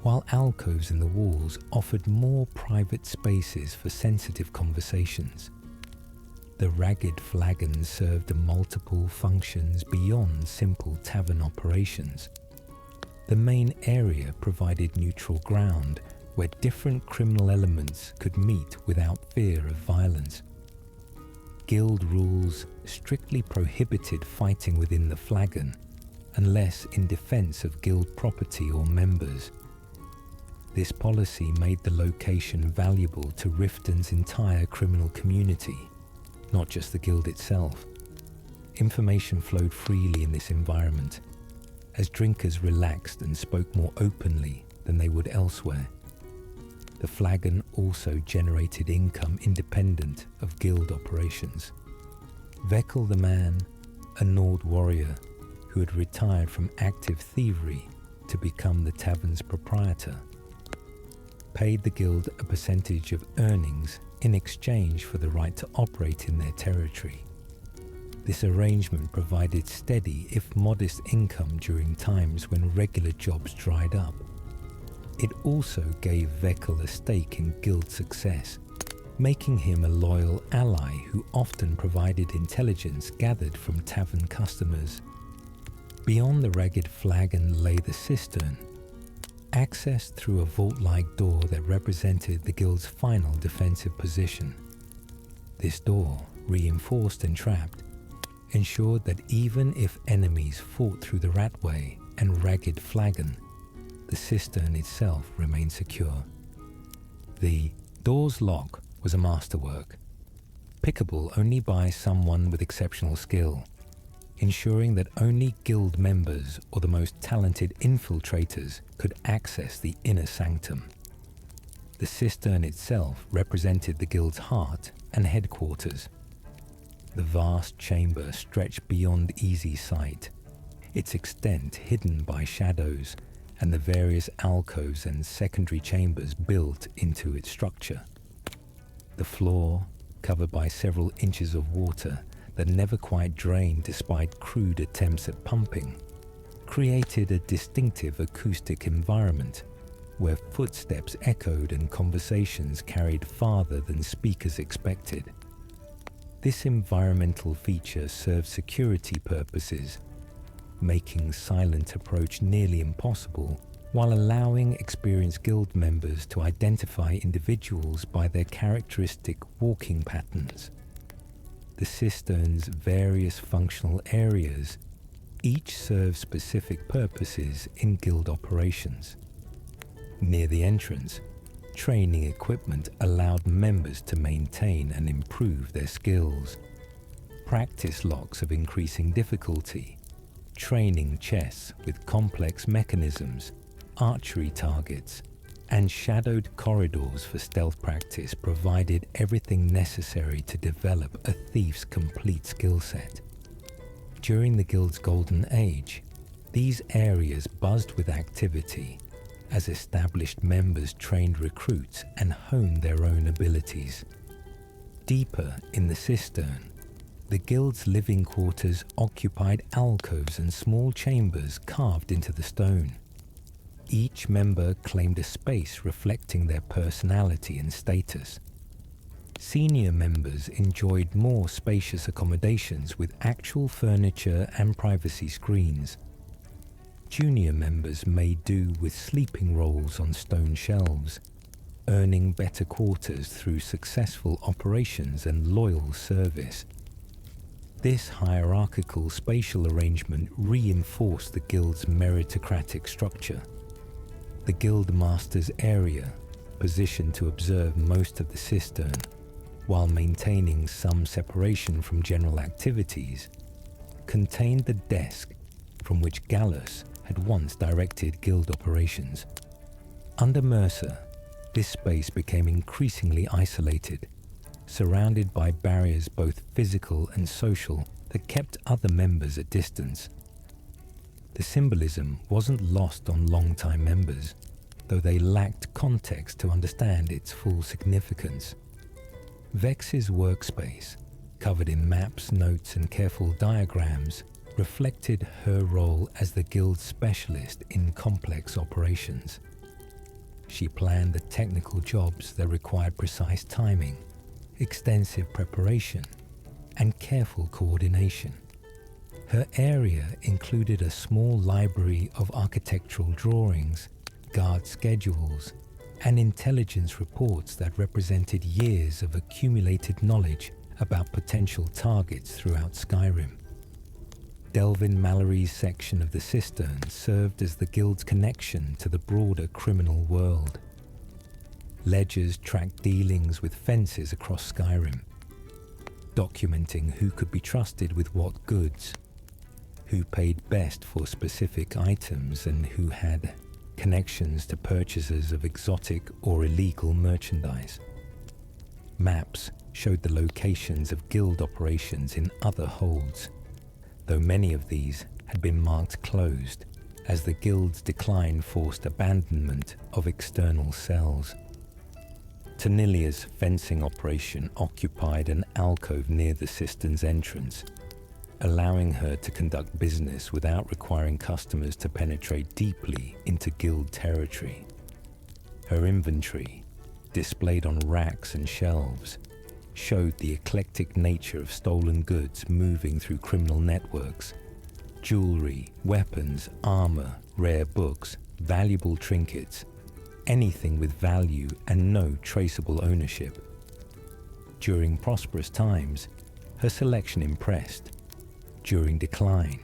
while alcoves in the walls offered more private spaces for sensitive conversations. The Ragged Flagon served multiple functions beyond simple tavern operations. The main area provided neutral ground where different criminal elements could meet without fear of violence. Guild rules strictly prohibited fighting within the flagon, unless in defense of guild property or members. This policy made the location valuable to Riften's entire criminal community, not just the guild itself. Information flowed freely in this environment, as drinkers relaxed and spoke more openly than they would elsewhere. The flagon also generated income independent of guild operations. Vekel the man, a Nord warrior who had retired from active thievery to become the tavern's proprietor, paid the guild a percentage of earnings in exchange for the right to operate in their territory. This arrangement provided steady, if modest, income during times when regular jobs dried up. It also gave Vekel a stake in guild success, making him a loyal ally who often provided intelligence gathered from tavern customers. Beyond the Ragged Flagon lay the cistern, accessed through a vault-like door that represented the guild's final defensive position. This door, reinforced and trapped, ensured that even if enemies fought through the Ratway and Ragged Flagon, the cistern itself remained secure. The door's lock was a masterwork, pickable only by someone with exceptional skill, ensuring that only guild members or the most talented infiltrators could access the inner sanctum. The cistern itself represented the guild's heart and headquarters. The vast chamber stretched beyond easy sight, its extent hidden by shadows and the various alcoves and secondary chambers built into its structure. The floor, covered by several inches of water that never quite drained despite crude attempts at pumping, created a distinctive acoustic environment where footsteps echoed and conversations carried farther than speakers expected. This environmental feature served security purposes, making silent approach nearly impossible while allowing experienced guild members to identify individuals by their characteristic walking patterns. The cistern's various functional areas each serve specific purposes in guild operations. Near the entrance, training equipment allowed members to maintain and improve their skills. Practice locks of increasing difficulty, training chests with complex mechanisms, archery targets, and shadowed corridors for stealth practice provided everything necessary to develop a thief's complete skill set. During the guild's golden age, these areas buzzed with activity as established members trained recruits and honed their own abilities. Deeper in the cistern, the guild's living quarters occupied alcoves and small chambers carved into the stone. Each member claimed a space reflecting their personality and status. Senior members enjoyed more spacious accommodations with actual furniture and privacy screens. Junior members made do with sleeping rolls on stone shelves. earning better quarters through successful operations and loyal service. This hierarchical spatial arrangement reinforced the guild's meritocratic structure. The guild master's area, positioned to observe most of the cistern, while maintaining some separation from general activities, contained the desk from which Gallus had once directed guild operations. Under Mercer, this space became increasingly isolated, surrounded by barriers both physical and social that kept other members at distance. The symbolism wasn't lost on long-time members, though they lacked context to understand its full significance. Vex's workspace, covered in maps, notes, and careful diagrams, reflected her role as the guild's specialist in complex operations. She planned the technical jobs that required precise timing, extensive preparation, and careful coordination. Her area included a small library of architectural drawings, guard schedules, and intelligence reports that represented years of accumulated knowledge about potential targets throughout Skyrim. Delvin Mallory's section of the cistern served as the guild's connection to the broader criminal world. Ledgers tracked dealings with fences across Skyrim, documenting who could be trusted with what goods, who paid best for specific items, and who had connections to purchasers of exotic or illegal merchandise. Maps showed the locations of guild operations in other holds, though many of these had been marked closed, as the guild's decline forced abandonment of external cells. Tanilia's fencing operation occupied an alcove near the cistern's entrance, allowing her to conduct business without requiring customers to penetrate deeply into guild territory. Her inventory, displayed on racks and shelves, showed the eclectic nature of stolen goods moving through criminal networks: jewelry, weapons, armor, rare books, valuable trinkets, anything with value and no traceable ownership. During prosperous times, her selection impressed. During decline,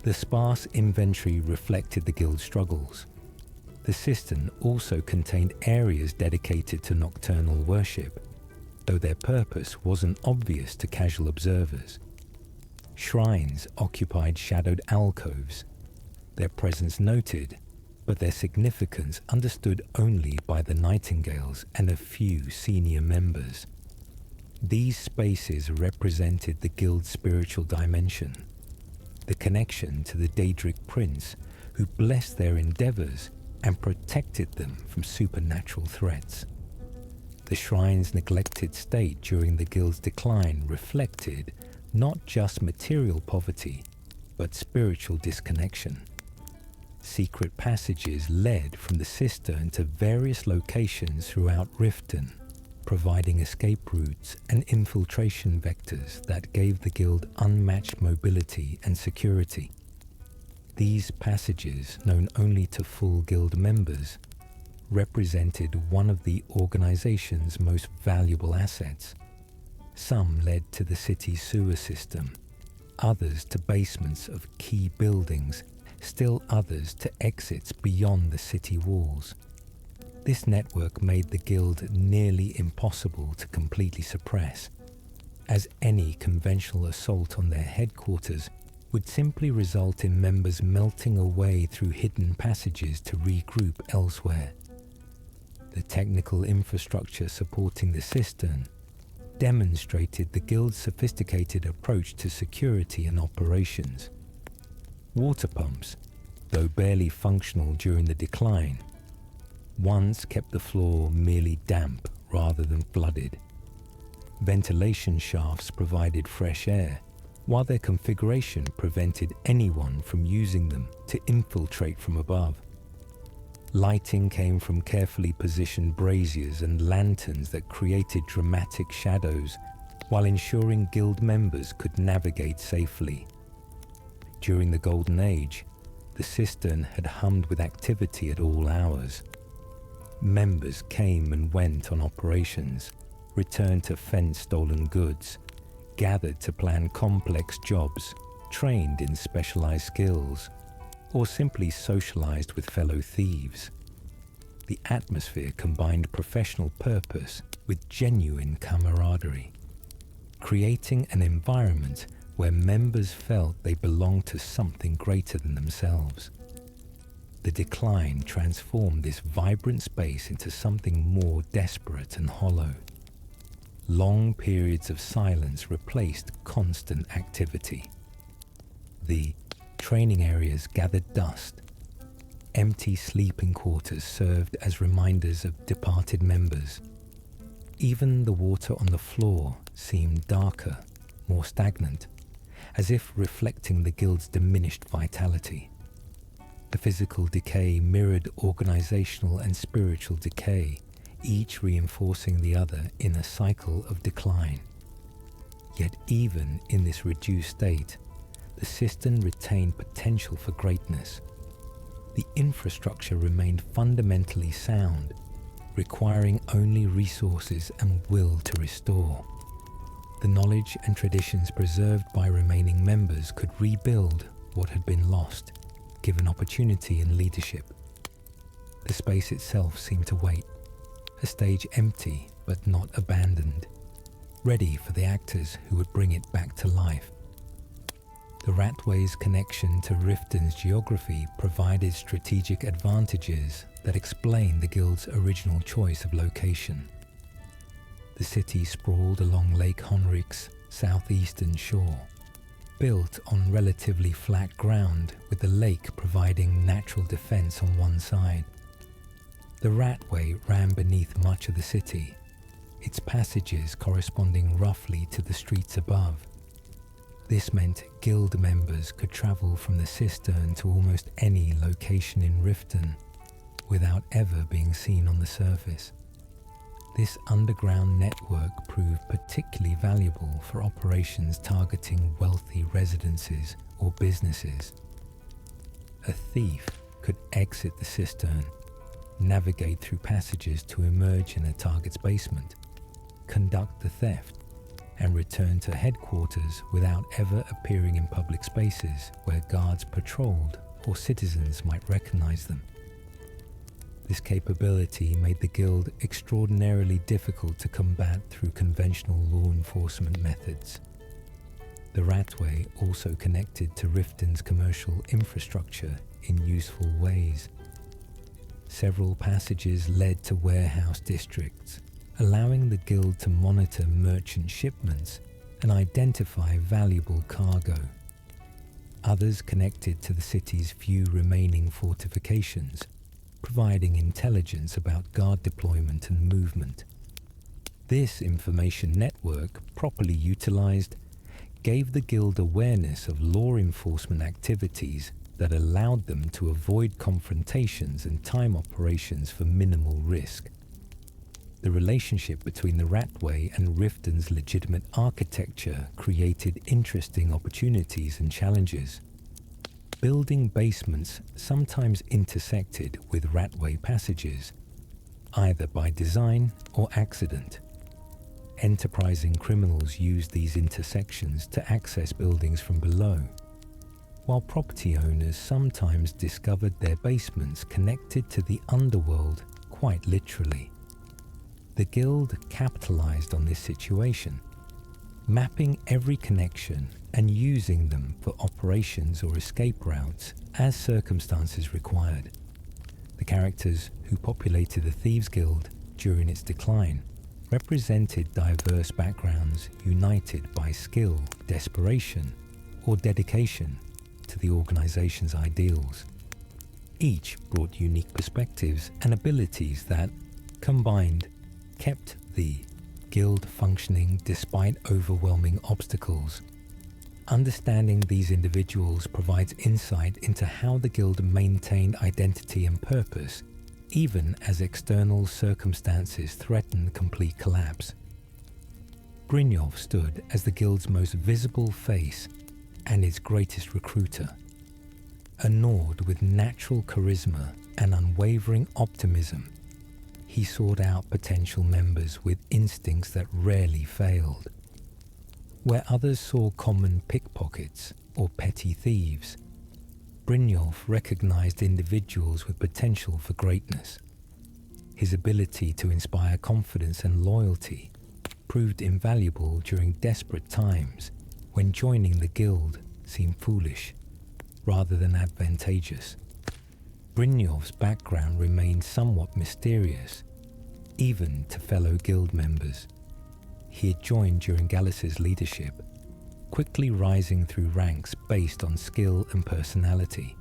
the sparse inventory reflected the guild's struggles. The cistern also contained areas dedicated to nocturnal worship, though their purpose wasn't obvious to casual observers. Shrines occupied shadowed alcoves, their presence noted, but their significance understood only by the Nightingales and a few senior members. These spaces represented the guild's spiritual dimension, the connection to the Daedric Prince who blessed their endeavors and protected them from supernatural threats. The shrine's neglected state during the guild's decline reflected not just material poverty, but spiritual disconnection. Secret passages led from the cistern to various locations throughout Riften, providing escape routes and infiltration vectors that gave the guild unmatched mobility and security. These passages, known only to full guild members, represented one of the organization's most valuable assets. Some led to the city's sewer system, others to basements of key buildings, still others to exits beyond the city walls. This network made the guild nearly impossible to completely suppress, as any conventional assault on their headquarters would simply result in members melting away through hidden passages to regroup elsewhere. The technical infrastructure supporting the cistern demonstrated the guild's sophisticated approach to security and operations. Water pumps, though barely functional during the decline, once kept the floor merely damp rather than flooded. Ventilation shafts provided fresh air, while their configuration prevented anyone from using them to infiltrate from above. Lighting came from carefully positioned braziers and lanterns that created dramatic shadows, while ensuring guild members could navigate safely. During the Golden Age, the cistern had hummed with activity at all hours. Members came and went on operations, returned to fence stolen goods, gathered to plan complex jobs, trained in specialized skills, or simply socialized with fellow thieves. The atmosphere combined professional purpose with genuine camaraderie, creating an environment where members felt they belonged to something greater than themselves. The decline transformed this vibrant space into something more desperate and hollow. Long periods of silence replaced constant activity. The training areas gathered dust. Empty sleeping quarters served as reminders of departed members. Even the water on the floor seemed darker, more stagnant, as if reflecting the guild's diminished vitality. The physical decay mirrored organizational and spiritual decay, each reinforcing the other in a cycle of decline. Yet even in this reduced state, the system retained potential for greatness. The infrastructure remained fundamentally sound, requiring only resources and will to restore. The knowledge and traditions preserved by remaining members could rebuild what had been lost, given opportunity and leadership. The space itself seemed to wait, a stage empty but not abandoned, ready for the actors who would bring it back to life. The Ratway's connection to Riften's geography provided strategic advantages that explained the guild's original choice of location. The city sprawled along Lake Honrik's southeastern shore, built on relatively flat ground with the lake providing natural defense on one side. The Ratway ran beneath much of the city, its passages corresponding roughly to the streets above. This meant guild members could travel from the cistern to almost any location in Riften without ever being seen on the surface. This underground network proved particularly valuable for operations targeting wealthy residences or businesses. A thief could exit the cistern, navigate through passages to emerge in a target's basement, conduct the theft, and return to headquarters without ever appearing in public spaces where guards patrolled or citizens might recognize them. This capability made the guild extraordinarily difficult to combat through conventional law enforcement methods. The Ratway also connected to Riften's commercial infrastructure in useful ways. Several passages led to warehouse districts, allowing the guild to monitor merchant shipments and identify valuable cargo. Others connected to the city's few remaining fortifications, providing intelligence about guard deployment and movement. This information network, properly utilized, gave the guild awareness of law enforcement activities that allowed them to avoid confrontations and time operations for minimal risk. The relationship between the Ratway and Riften's legitimate architecture created interesting opportunities and challenges. Building basements sometimes intersected with Ratway passages, either by design or accident. Enterprising criminals used these intersections to access buildings from below, while property owners sometimes discovered their basements connected to the underworld quite literally. The guild capitalized on this situation, mapping every connection and using them for operations or escape routes as circumstances required. The characters who populated the Thieves Guild during its decline represented diverse backgrounds united by skill, desperation, or dedication to the organization's ideals. Each brought unique perspectives and abilities that, combined, kept the guild functioning despite overwhelming obstacles. Understanding these individuals provides insight into how the guild maintained identity and purpose, even as external circumstances threatened complete collapse. Brynjolf stood as the guild's most visible face and its greatest recruiter. A Nord with natural charisma and unwavering optimism, he sought out potential members with instincts that rarely failed. Where others saw common pickpockets or petty thieves, Brynjolf recognized individuals with potential for greatness. His ability to inspire confidence and loyalty proved invaluable during desperate times when joining the guild seemed foolish rather than advantageous. Brynjolf's background remained somewhat mysterious, even to fellow guild members. He had joined during Gallus's leadership, quickly rising through ranks based on skill and personality.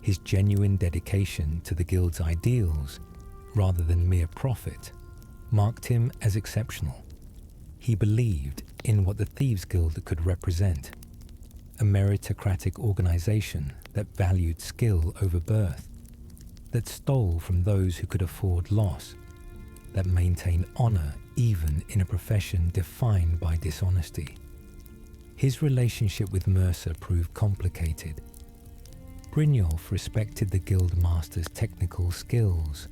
His genuine dedication to the guild's ideals, rather than mere profit, marked him as exceptional. He believed in what the Thieves Guild could represent, a meritocratic organization that valued skill over birth, that stole from those who could afford loss, that maintained honor even in a profession defined by dishonesty. His relationship with Mercer proved complicated. Brynjolf respected the Guildmaster's technical skills,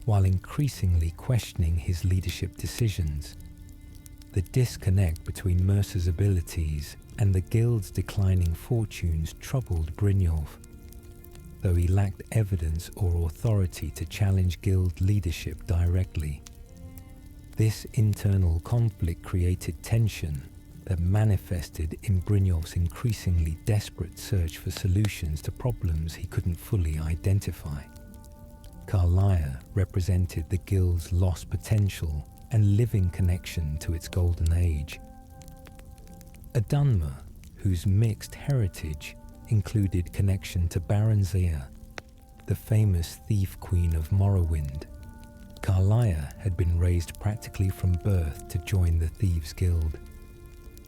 while increasingly questioning his leadership decisions. The disconnect between Mercer's abilities and the Guild's declining fortunes troubled Brynjolf, though he lacked evidence or authority to challenge Guild leadership directly. This internal conflict created tension that manifested in Brynjolf's increasingly desperate search for solutions to problems he couldn't fully identify. Carlia represented the Guild's lost potential and living connection to its golden age. A Dunmer, whose mixed heritage included connection to Baronzea, the famous thief queen of Morrowind. Carlia had been raised practically from birth to join the Thieves Guild.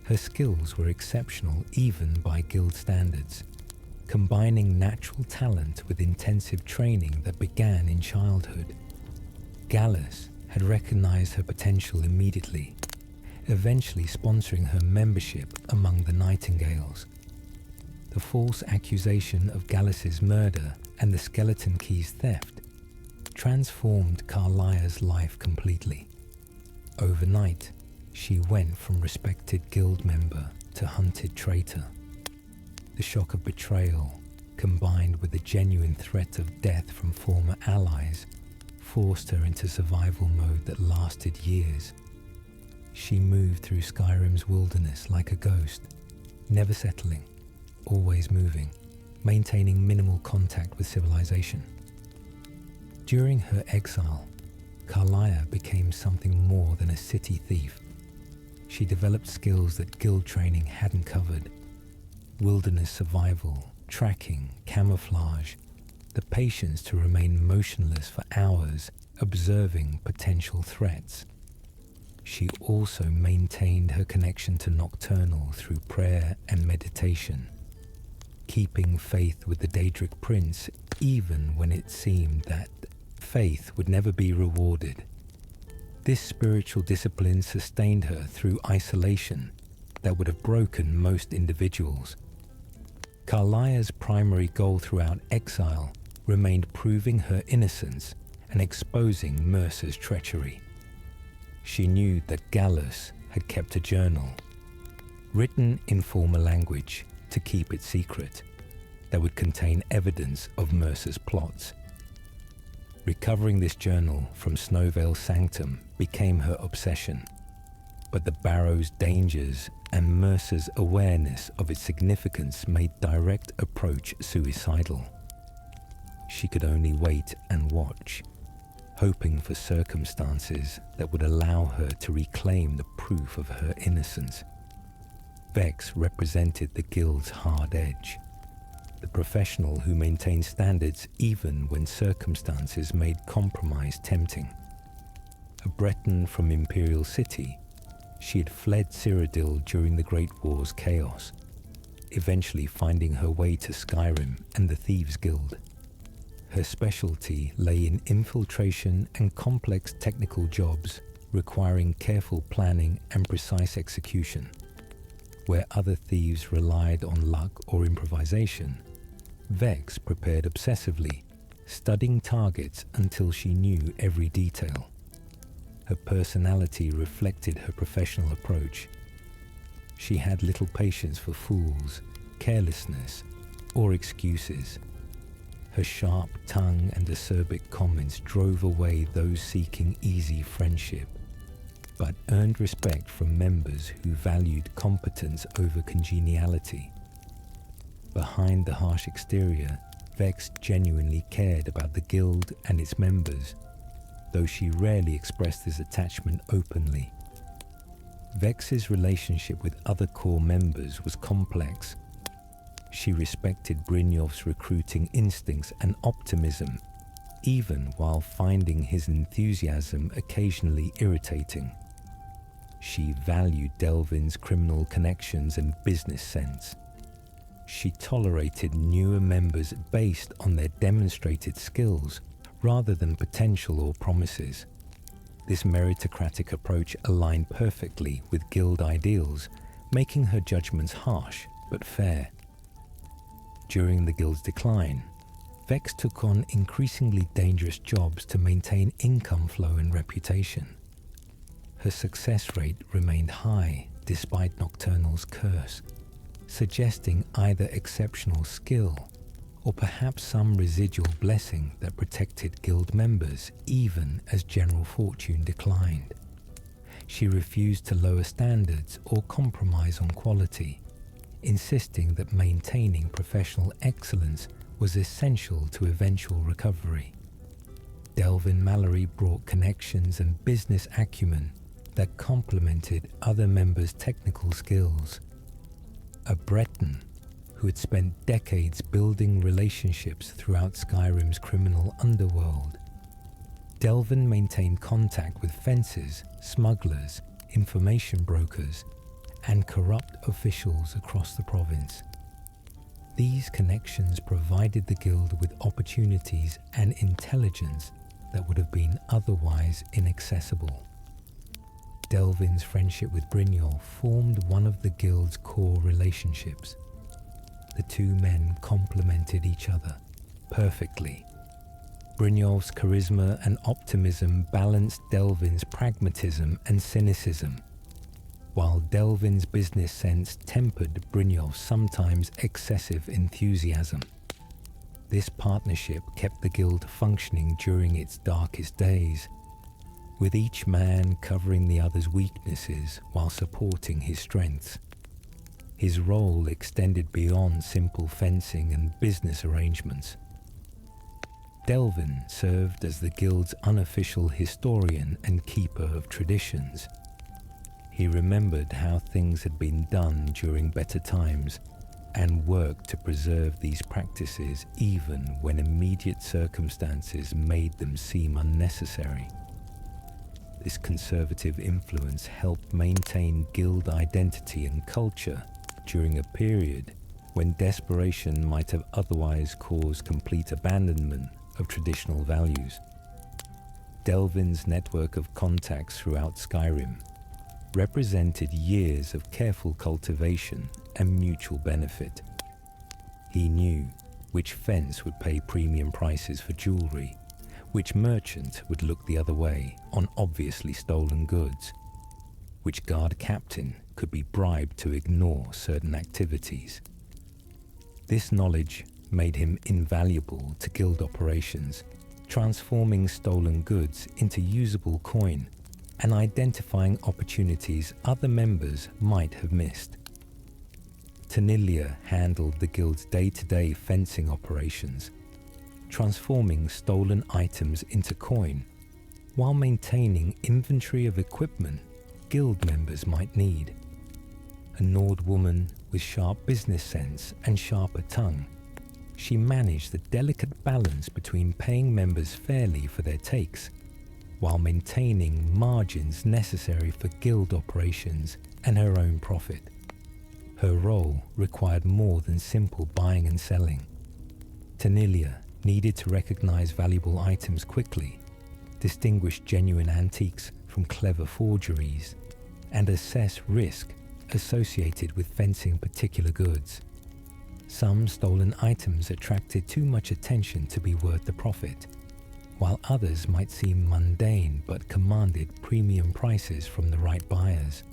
Her skills were exceptional even by guild standards, combining natural talent with intensive training that began in childhood. Gallus had recognized her potential immediately, eventually sponsoring her membership among the Nightingales. The false accusation of Gallus's murder and the Skeleton Key's theft transformed Carlia's life completely. Overnight, she went from respected guild member to hunted traitor. The shock of betrayal, combined with the genuine threat of death from former allies, forced her into survival mode that lasted years. She moved through Skyrim's wilderness like a ghost, never settling, always moving, maintaining minimal contact with civilization. During her exile, Carlia became something more than a city thief. She developed skills that guild training hadn't covered: wilderness survival, tracking, camouflage, the patience to remain motionless for hours, observing potential threats. She also maintained her connection to Nocturnal through prayer and meditation, keeping faith with the Daedric Prince even when it seemed that faith would never be rewarded. This spiritual discipline sustained her through isolation that would have broken most individuals. Carlia's primary goal throughout exile remained proving her innocence and exposing Mercer's treachery. She knew that Gallus had kept a journal, written in formal language to keep it secret, that would contain evidence of Mercer's plots. Recovering this journal from Snowvale Sanctum became her obsession, but the Barrow's dangers and Mercer's awareness of its significance made direct approach suicidal. She could only wait and watch, hoping for circumstances that would allow her to reclaim the proof of her innocence. Vex represented the guild's hard edge, the professional who maintained standards even when circumstances made compromise tempting. A Breton from Imperial City, she had fled Cyrodiil during the Great War's chaos, eventually finding her way to Skyrim and the Thieves Guild. Her specialty lay in infiltration and complex technical jobs requiring careful planning and precise execution. Where other thieves relied on luck or improvisation, Vex prepared obsessively, studying targets until she knew every detail. Her personality reflected her professional approach. She had little patience for fools, carelessness, or excuses. Her sharp tongue and acerbic comments drove away those seeking easy friendship, but earned respect from members who valued competence over congeniality. Behind the harsh exterior, Vex genuinely cared about the guild and its members, though she rarely expressed this attachment openly. Vex's relationship with other core members was complex. She respected Brynjolf's recruiting instincts and optimism, even while finding his enthusiasm occasionally irritating. She valued Delvin's criminal connections and business sense. She tolerated newer members based on their demonstrated skills rather than potential or promises. This meritocratic approach aligned perfectly with guild ideals, making her judgments harsh but fair. During the guild's decline, Vex took on increasingly dangerous jobs to maintain income flow and reputation. Her success rate remained high despite Nocturnal's curse, suggesting either exceptional skill or perhaps some residual blessing that protected guild members even as general fortune declined. She refused to lower standards or compromise on quality, insisting that maintaining professional excellence was essential to eventual recovery. Delvin Mallory brought connections and business acumen that complemented other members' technical skills. A Breton who had spent decades building relationships throughout Skyrim's criminal underworld, Delvin maintained contact with fencers, smugglers, information brokers, and corrupt officials across the province. These connections provided the guild with opportunities and intelligence that would have been otherwise inaccessible. Delvin's friendship with Brynjolf formed one of the guild's core relationships. The two men complemented each other perfectly. Brynjolf's charisma and optimism balanced Delvin's pragmatism and cynicism, while Delvin's business sense tempered Brynjolf's sometimes excessive enthusiasm. This partnership kept the guild functioning during its darkest days, with each man covering the other's weaknesses while supporting his strengths. His role extended beyond simple fencing and business arrangements. Delvin served as the guild's unofficial historian and keeper of traditions. He remembered how things had been done during better times and worked to preserve these practices even when immediate circumstances made them seem unnecessary. This conservative influence helped maintain guild identity and culture during a period when desperation might have otherwise caused complete abandonment of traditional values. Delvin's network of contacts throughout Skyrim represented years of careful cultivation and mutual benefit. He knew which fence would pay premium prices for jewelry, which merchant would look the other way on obviously stolen goods, which guard captain could be bribed to ignore certain activities. This knowledge made him invaluable to guild operations, transforming stolen goods into usable coin and identifying opportunities other members might have missed. Tanilia handled the guild's day-to-day fencing operations, transforming stolen items into coin, while maintaining inventory of equipment guild members might need. A Nord woman with sharp business sense and sharper tongue, she managed the delicate balance between paying members fairly for their takes, while maintaining margins necessary for guild operations and her own profit. Her role required more than simple buying and selling. Tanilia needed to recognize valuable items quickly, distinguish genuine antiques from clever forgeries, and assess risk associated with fencing particular goods. Some stolen items attracted too much attention to be worth the profit, while others might seem mundane but commanded premium prices from the right buyers.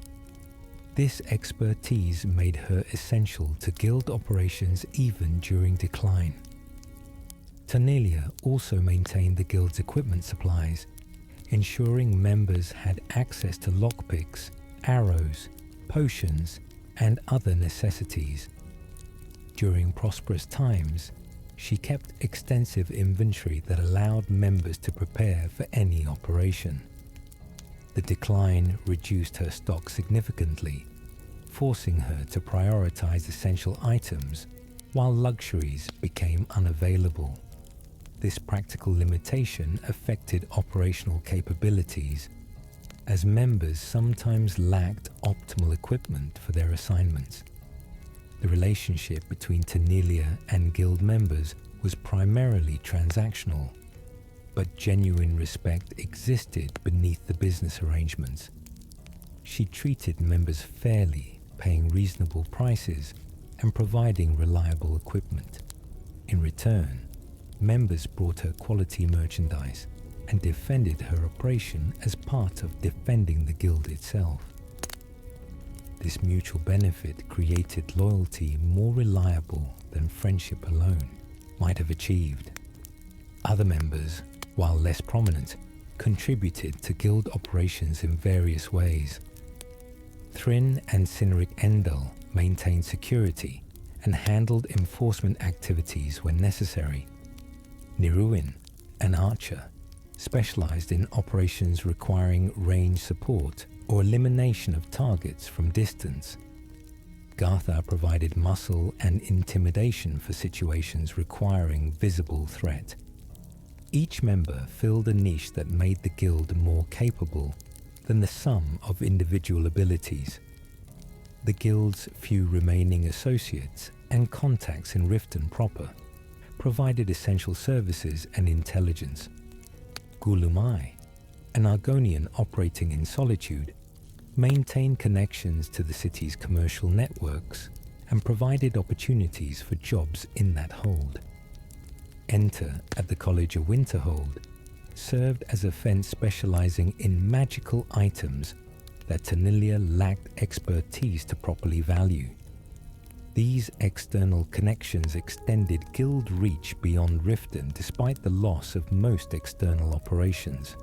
This expertise made her essential to guild operations even during decline. Tanelia also maintained the guild's equipment supplies, ensuring members had access to lockpicks, arrows, potions, and other necessities. During prosperous times, she kept extensive inventory that allowed members to prepare for any operation. The decline reduced her stock significantly, forcing her to prioritize essential items while luxuries became unavailable. This practical limitation affected operational capabilities, as members sometimes lacked optimal equipment for their assignments. The relationship between Tanelia and guild members was primarily transactional, but genuine respect existed beneath the business arrangements. She treated members fairly, paying reasonable prices and providing reliable equipment. In return, members brought her quality merchandise and defended her operation as part of defending the guild itself. This mutual benefit created loyalty more reliable than friendship alone might have achieved. Other members, while less prominent, contributed to guild operations in various ways. Thrin and Cynric Endel maintained security and handled enforcement activities when necessary. Niruin, an archer, specialized in operations requiring range support or elimination of targets from distance. Garthar provided muscle and intimidation for situations requiring visible threat. Each member filled a niche that made the guild more capable than the sum of individual abilities. The guild's few remaining associates and contacts in Riften proper provided essential services and intelligence. Gulumai, an Argonian operating in solitude, maintained connections to the city's commercial networks and provided opportunities for jobs in that hold. Enter at the College of Winterhold served as a fence specializing in magical items that Tanelia lacked expertise to properly value. These external connections extended guild reach beyond Riften despite the loss of most external operations.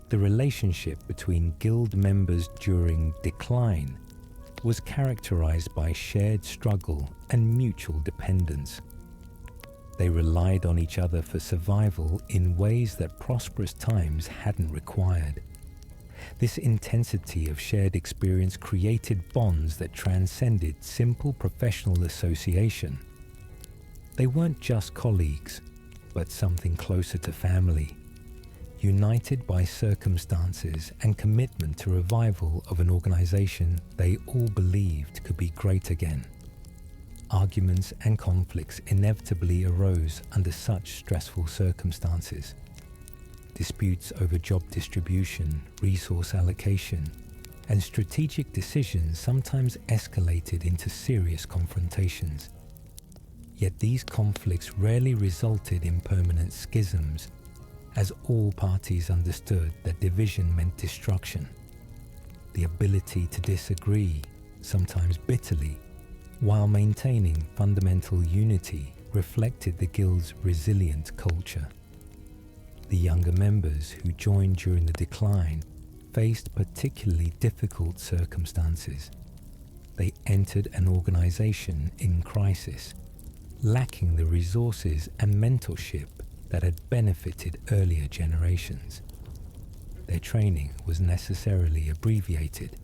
The relationship between guild members during decline was characterized by shared struggle and mutual dependence. They relied on each other for survival in ways that prosperous times hadn't required. This intensity of shared experience created bonds that transcended simple professional association. They weren't just colleagues, but something closer to family, united by circumstances and commitment to revival of an organization they all believed could be great again. Arguments and conflicts inevitably arose under such stressful circumstances. Disputes over job distribution, resource allocation, and strategic decisions sometimes escalated into serious confrontations. Yet these conflicts rarely resulted in permanent schisms, as all parties understood that division meant destruction. The ability to disagree, sometimes bitterly, while maintaining fundamental unity, reflected the guild's resilient culture. The younger members who joined during the decline faced particularly difficult circumstances. They entered an organization in crisis, lacking the resources and mentorship that had benefited earlier generations. Their training was necessarily abbreviated,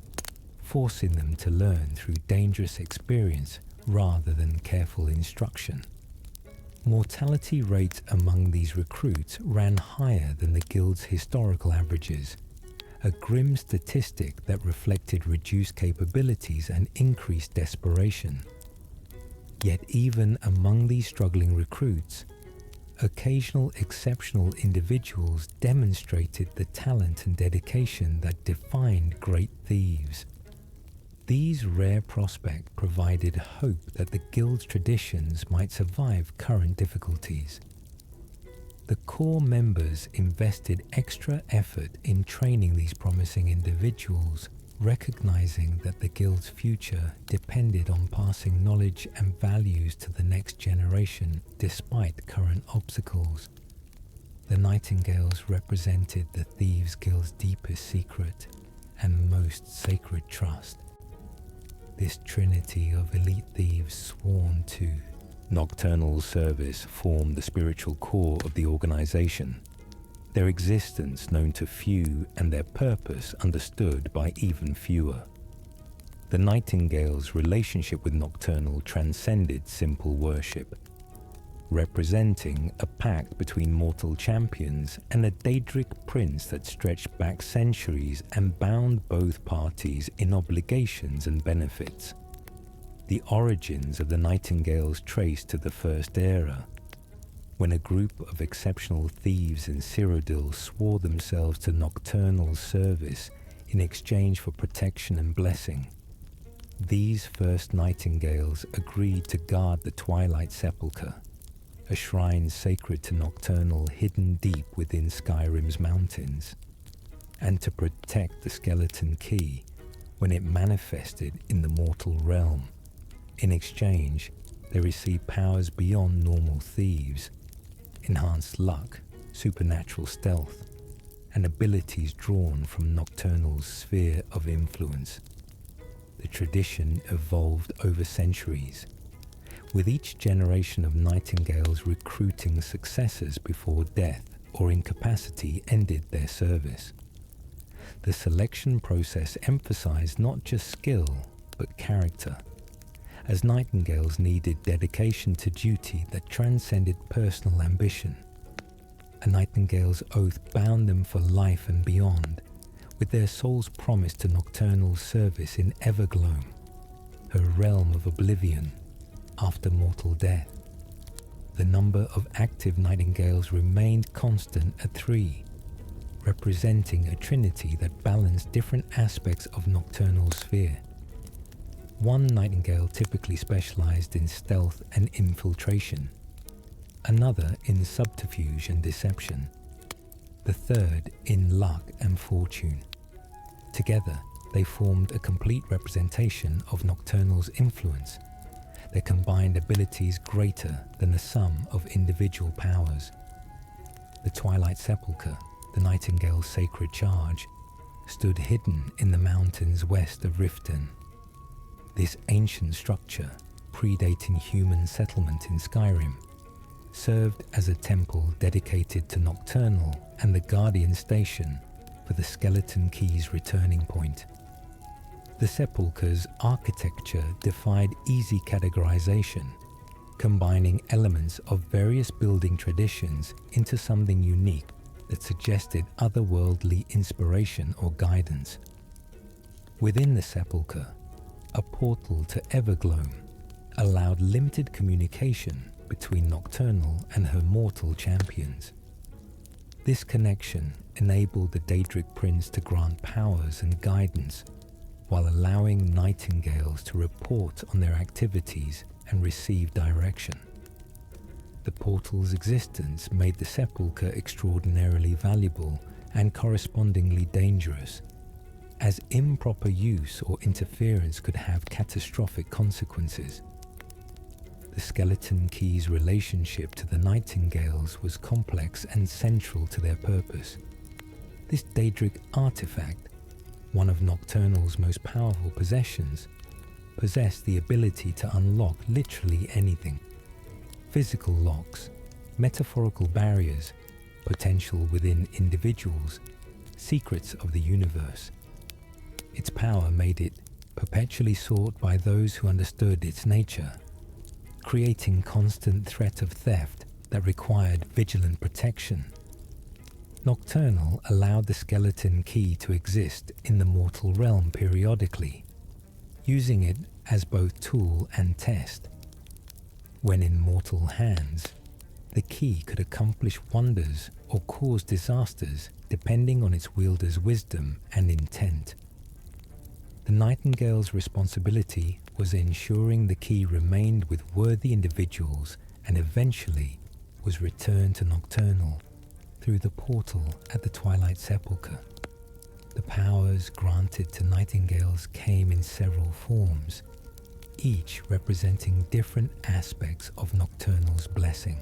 forcing them to learn through dangerous experience rather than careful instruction. Mortality rates among these recruits ran higher than the guild's historical averages, a grim statistic that reflected reduced capabilities and increased desperation. Yet even among these struggling recruits, occasional exceptional individuals demonstrated the talent and dedication that defined great thieves. These rare prospects provided hope that the guild's traditions might survive current difficulties. The core members invested extra effort in training these promising individuals, recognizing that the guild's future depended on passing knowledge and values to the next generation despite current obstacles. The Nightingales represented the Thieves Guild's deepest secret and most sacred trust. This trinity of elite thieves sworn to nocturnal service formed the spiritual core of the organization, their existence known to few and their purpose understood by even fewer. The Nightingales' relationship with Nocturnal transcended simple worship, representing a pact between mortal champions and a Daedric prince that stretched back centuries and bound both parties in obligations and benefits. The origins of the Nightingales trace to the First Era, when a group of exceptional thieves in Cyrodiil swore themselves to Nocturnal service in exchange for protection and blessing. These first Nightingales agreed to guard the Twilight Sepulchre, a shrine sacred to Nocturnal hidden deep within Skyrim's mountains, and to protect the Skeleton Key when it manifested in the mortal realm. In exchange, they received powers beyond normal thieves, enhanced luck, supernatural stealth, and abilities drawn from Nocturnal's sphere of influence. The tradition evolved over centuries, with each generation of Nightingales recruiting successors before death or incapacity ended their service. The selection process emphasized not just skill, but character, as Nightingales needed dedication to duty that transcended personal ambition. A Nightingale's oath bound them for life and beyond, with their souls promised to Nocturnal service in Evergloam, her realm of oblivion after mortal death. The number of active Nightingales remained constant at 3, representing a trinity that balanced different aspects of Nocturnal sphere. One Nightingale typically specialized in stealth and infiltration, another in subterfuge and deception, the third in luck and fortune. Together, they formed a complete representation of Nocturnal's influence, their combined abilities greater than the sum of individual powers. The Twilight Sepulchre, the Nightingale's sacred charge, stood hidden in the mountains west of Riften. This ancient structure, predating human settlement in Skyrim, served as a temple dedicated to Nocturnal and the Guardian Station for the Skeleton Key's returning point. The sepulchre's architecture defied easy categorization, combining elements of various building traditions into something unique that suggested otherworldly inspiration or guidance. Within the sepulchre, a portal to Evergloam allowed limited communication between Nocturnal and her mortal champions. This connection enabled the Daedric Prince to grant powers and guidance, while allowing Nightingales to report on their activities and receive direction. The portal's existence made the sepulchre extraordinarily valuable and correspondingly dangerous, as improper use or interference could have catastrophic consequences. The Skeleton Key's relationship to the Nightingales was complex and central to their purpose. This Daedric artifact, one of Nocturnal's most powerful possessions, possessed the ability to unlock literally anything. Physical locks, metaphorical barriers, potential within individuals, secrets of the universe. Its power made it perpetually sought by those who understood its nature, creating constant threat of theft that required vigilant protection. Nocturnal allowed the Skeleton Key to exist in the mortal realm periodically, using it as both tool and test. When in mortal hands, the key could accomplish wonders or cause disasters depending on its wielder's wisdom and intent. The Nightingale's responsibility was ensuring the key remained with worthy individuals and eventually was returned to Nocturnal through the portal at the Twilight Sepulchre. The powers granted to Nightingales came in several forms, each representing different aspects of Nocturnal's blessing.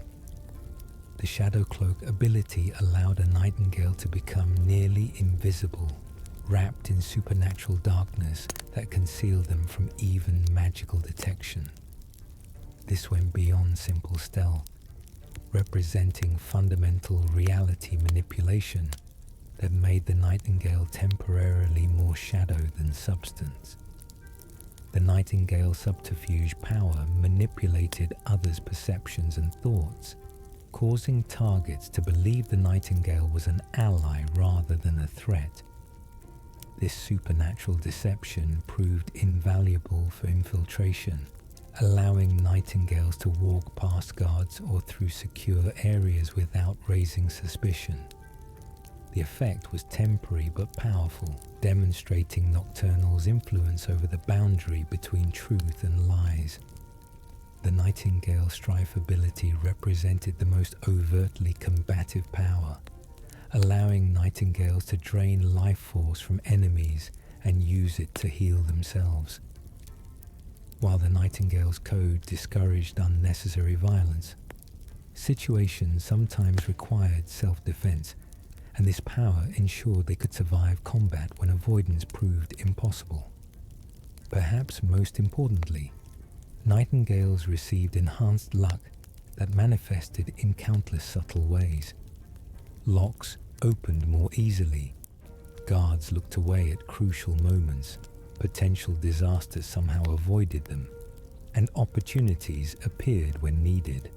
The Shadow Cloak ability allowed a Nightingale to become nearly invisible, wrapped in supernatural darkness that concealed them from even magical detection. This went beyond simple stealth, representing fundamental reality manipulation that made the Nightingale temporarily more shadow than substance. The Nightingale subterfuge power manipulated others' perceptions and thoughts, causing targets to believe the Nightingale was an ally rather than a threat. This supernatural deception proved invaluable for infiltration, allowing Nightingales to walk past guards or through secure areas without raising suspicion. The effect was temporary but powerful, demonstrating Nocturnal's influence over the boundary between truth and lies. The Nightingale Strife ability represented the most overtly combative power, allowing Nightingales to drain life force from enemies and use it to heal themselves. While the Nightingale's code discouraged unnecessary violence, situations sometimes required self-defense, and this power ensured they could survive combat when avoidance proved impossible. Perhaps most importantly, Nightingales received enhanced luck that manifested in countless subtle ways. Locks opened more easily, guards looked away at crucial moments, potential disasters somehow avoided them, and opportunities appeared when needed.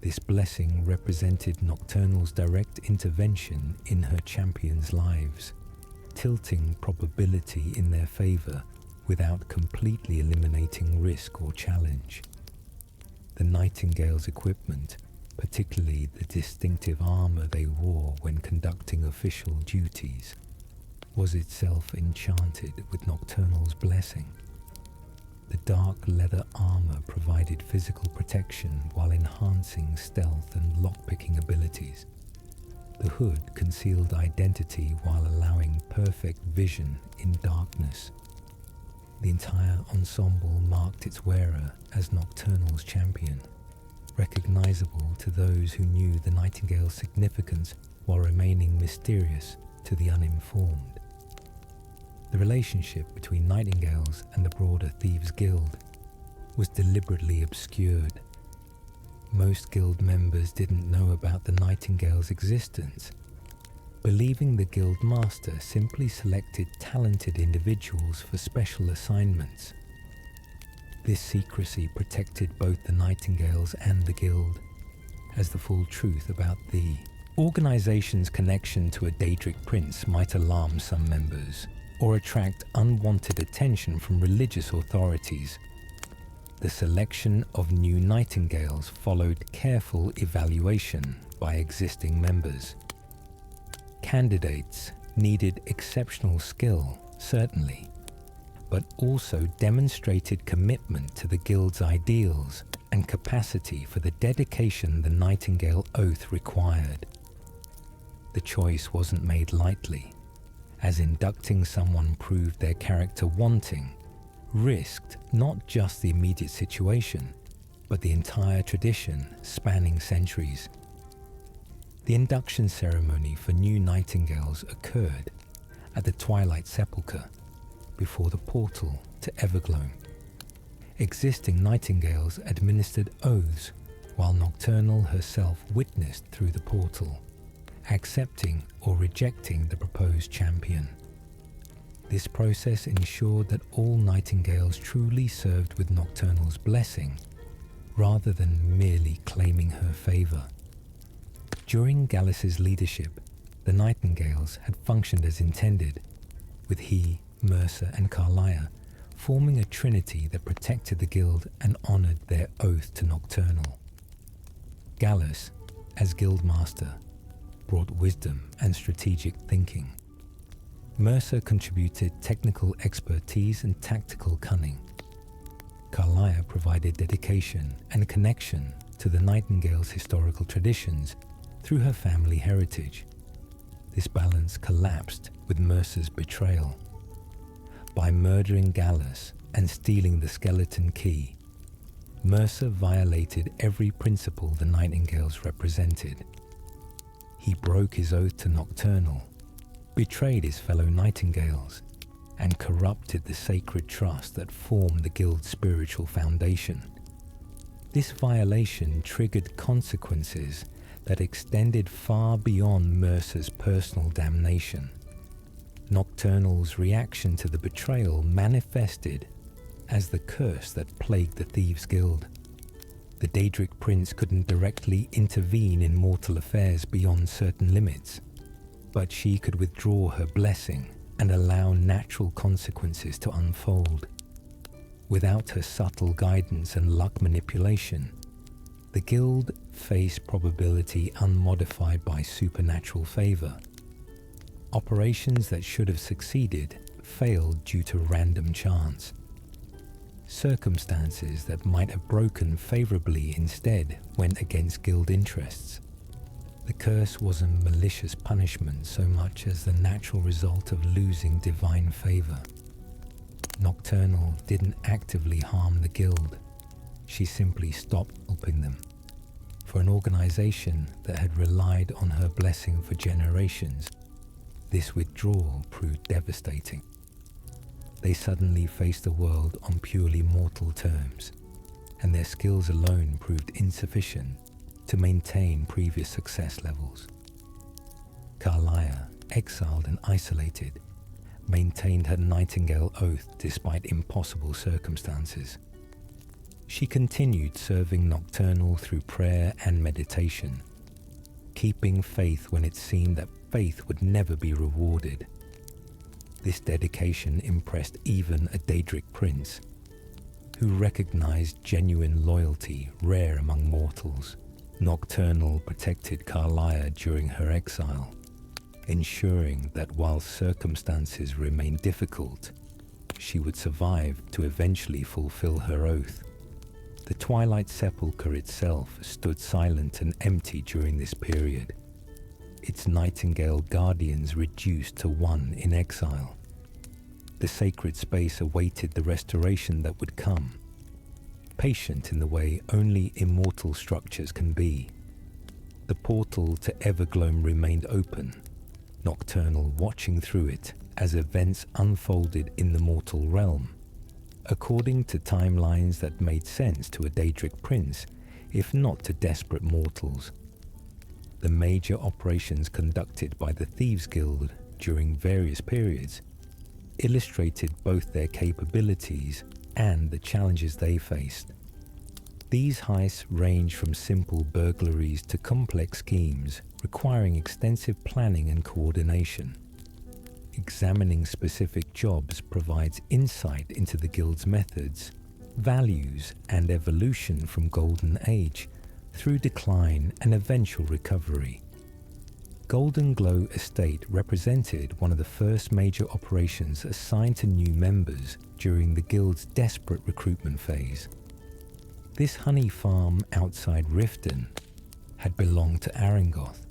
This blessing represented Nocturnal's direct intervention in her champions' lives, tilting probability in their favor without completely eliminating risk or challenge. The Nightingale's equipment, particularly the distinctive armor they wore when conducting official duties, was itself enchanted with Nocturnal's blessing. The dark leather armor provided physical protection while enhancing stealth and lockpicking abilities. The hood concealed identity while allowing perfect vision in darkness. The entire ensemble marked its wearer as Nocturnal's champion, recognizable to those who knew the Nightingale's significance while remaining mysterious to the uninformed. The relationship between Nightingales and the broader Thieves Guild was deliberately obscured. Most guild members didn't know about the Nightingale's existence, believing the guild master simply selected talented individuals for special assignments. This secrecy protected both the Nightingales and the guild, as the full truth about the organization's connection to a Daedric prince might alarm some members or attract unwanted attention from religious authorities. The selection of new Nightingales followed careful evaluation by existing members. Candidates needed exceptional skill, certainly, but also demonstrated commitment to the Guild's ideals and capacity for the dedication the Nightingale Oath required. The choice wasn't made lightly, as inducting someone proved their character wanting, risked not just the immediate situation, but the entire tradition spanning centuries. The induction ceremony for new Nightingales occurred at the Twilight Sepulchre, before the portal to Evergloam. Existing Nightingales administered oaths, while Nocturnal herself witnessed through the portal, accepting or rejecting the proposed champion. This process ensured that all Nightingales truly served with Nocturnal's blessing, rather than merely claiming her favor. During Gallus's leadership, the Nightingales had functioned as intended, with he, Mercer, and Carlia forming a trinity that protected the guild and honored their oath to Nocturnal. Gallus, as guildmaster, brought wisdom and strategic thinking. Mercer contributed technical expertise and tactical cunning. Carlia provided dedication and connection to the Nightingale's historical traditions through her family heritage. This balance collapsed with Mercer's betrayal. By murdering Gallus and stealing the skeleton key, Mercer violated every principle the Nightingales represented. He broke his oath to Nocturnal, betrayed his fellow Nightingales, and corrupted the sacred trust that formed the Guild's spiritual foundation. This violation triggered consequences that extended far beyond Mercer's personal damnation. Nocturnal's reaction to the betrayal manifested as the curse that plagued the Thieves Guild. The Daedric Prince couldn't directly intervene in mortal affairs beyond certain limits, but she could withdraw her blessing and allow natural consequences to unfold. Without her subtle guidance and luck manipulation, the Guild faced probability unmodified by supernatural favor. Operations that should have succeeded failed due to random chance. Circumstances that might have broken favorably instead went against Guild interests. The curse wasn't malicious punishment so much as the natural result of losing divine favor. Nocturnal didn't actively harm the Guild. She simply stopped helping them. For an organization that had relied on her blessing for generations, this withdrawal proved devastating. They suddenly faced the world on purely mortal terms, and their skills alone proved insufficient to maintain previous success levels. Carlia, exiled and isolated, maintained her Nightingale oath despite impossible circumstances. She continued serving Nocturnal through prayer and meditation, keeping faith when it seemed that faith would never be rewarded. This dedication impressed even a Daedric prince, who recognized genuine loyalty rare among mortals. Nocturnal protected Carlia during her exile, ensuring that while circumstances remained difficult, she would survive to eventually fulfill her oath. The Twilight Sepulchre itself stood silent and empty during this period, its Nightingale guardians reduced to one in exile. The sacred space awaited the restoration that would come, patient in the way only immortal structures can be. The portal to Evergloam remained open, Nocturnal watching through it as events unfolded in the mortal realm, according to timelines that made sense to a Daedric prince, if not to desperate mortals. The major operations conducted by the Thieves Guild during various periods illustrated both their capabilities and the challenges they faced. These heists range from simple burglaries to complex schemes requiring extensive planning and coordination. Examining specific jobs provides insight into the Guild's methods, values, and evolution from Golden Age through decline and eventual recovery. Golden Glow Estate represented one of the first major operations assigned to new members during the Guild's desperate recruitment phase. This honey farm outside Riften had belonged to Arangoth,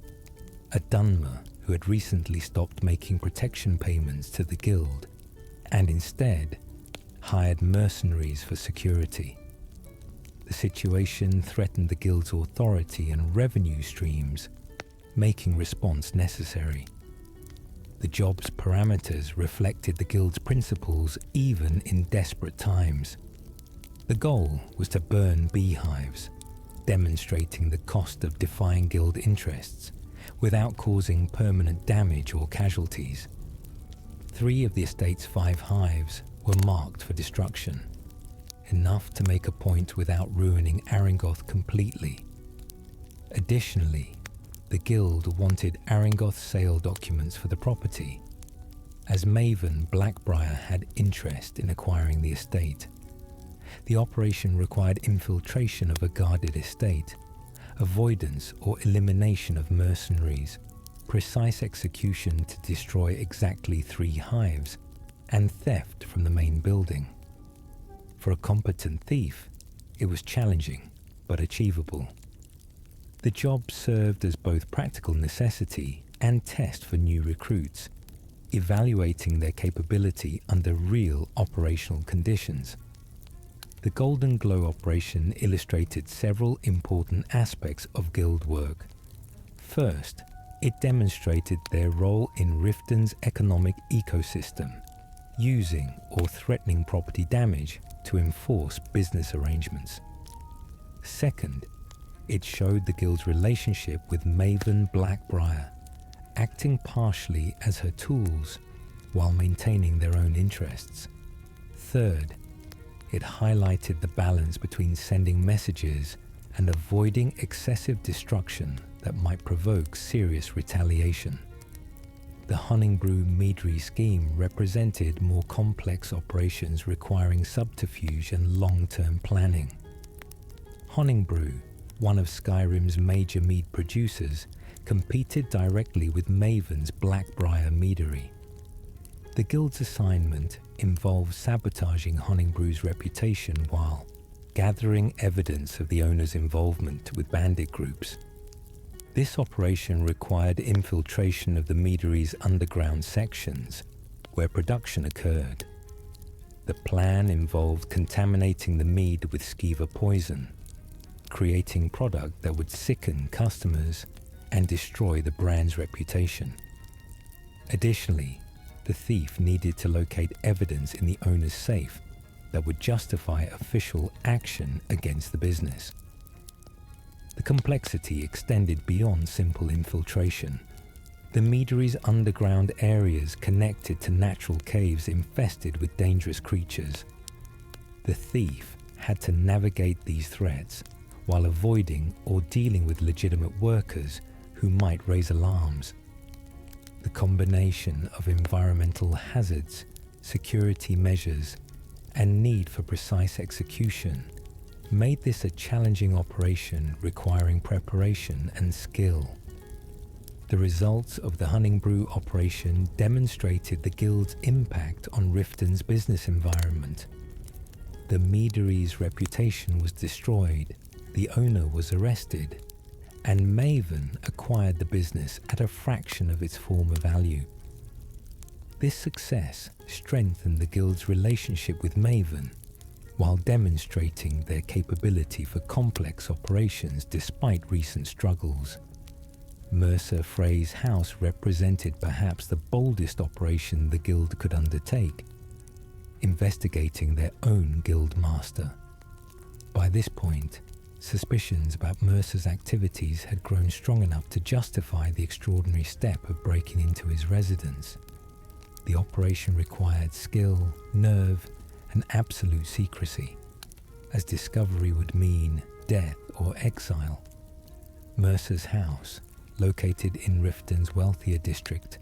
a Dunmer who had recently stopped making protection payments to the Guild and instead hired mercenaries for security. The situation threatened the Guild's authority and revenue streams, making response necessary. The job's parameters reflected the Guild's principles even in desperate times. The goal was to burn beehives, demonstrating the cost of defying Guild interests without causing permanent damage or casualties. 3 of the estate's 5 hives were marked for destruction, enough to make a point without ruining Arangoth completely. Additionally, the Guild wanted Arangoth sale documents for the property, as Maven Blackbriar had interest in acquiring the estate. The operation required infiltration of a guarded estate, avoidance or elimination of mercenaries, precise execution to destroy exactly 3 hives, and theft from the main building. For a competent thief, it was challenging but achievable. The job served as both practical necessity and test for new recruits, evaluating their capability under real operational conditions. The Golden Glow operation illustrated several important aspects of guild work. First, it demonstrated their role in Riften's economic ecosystem, using or threatening property damage to enforce business arrangements. Second, it showed the guild's relationship with Maven Blackbriar, acting partially as her tools while maintaining their own interests. Third, it highlighted the balance between sending messages and avoiding excessive destruction that might provoke serious retaliation. The Honningbrew Meadery scheme represented more complex operations requiring subterfuge and long-term planning. Honningbrew, one of Skyrim's major mead producers, competed directly with Maven's Blackbriar Meadery. The guild's assignment involved sabotaging Honningbrew's reputation while gathering evidence of the owner's involvement with bandit groups. This operation required infiltration of the meadery's underground sections, where production occurred. The plan involved contaminating the mead with skeever poison, creating product that would sicken customers and destroy the brand's reputation. Additionally, the thief needed to locate evidence in the owner's safe that would justify official action against the business. The complexity extended beyond simple infiltration. The meadery's underground areas connected to natural caves infested with dangerous creatures. The thief had to navigate these threats while avoiding or dealing with legitimate workers who might raise alarms. The combination of environmental hazards, security measures, and need for precise execution made this a challenging operation requiring preparation and skill. The results of the Honningbrew operation demonstrated the guild's impact on Riften's business environment. The meadery's reputation was destroyed, the owner was arrested, and Maven acquired the business at a fraction of its former value. This success strengthened the guild's relationship with Maven, while demonstrating their capability for complex operations despite recent struggles. Mercer Frey's house represented perhaps the boldest operation the guild could undertake, investigating their own guild master. By this point, suspicions about Mercer's activities had grown strong enough to justify the extraordinary step of breaking into his residence. The operation required skill, nerve, and absolute secrecy, as discovery would mean death or exile. Mercer's house, located in Riften's wealthier district,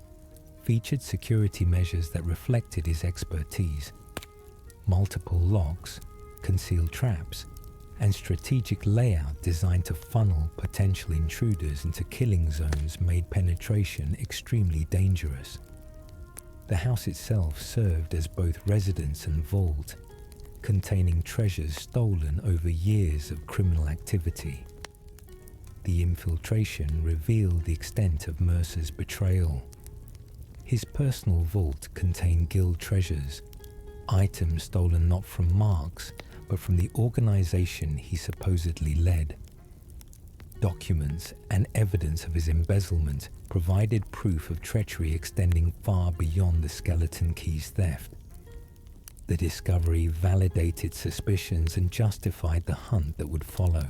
featured security measures that reflected his expertise. Multiple locks, concealed traps, and strategic layout designed to funnel potential intruders into killing zones made penetration extremely dangerous. The house itself served as both residence and vault, containing treasures stolen over years of criminal activity. The infiltration revealed the extent of Mercer's betrayal. His personal vault contained guild treasures, items stolen not from Marks, but from the organization he supposedly led. Documents and evidence of his embezzlement provided proof of treachery extending far beyond the Skeleton Key's theft. The discovery validated suspicions and justified the hunt that would follow.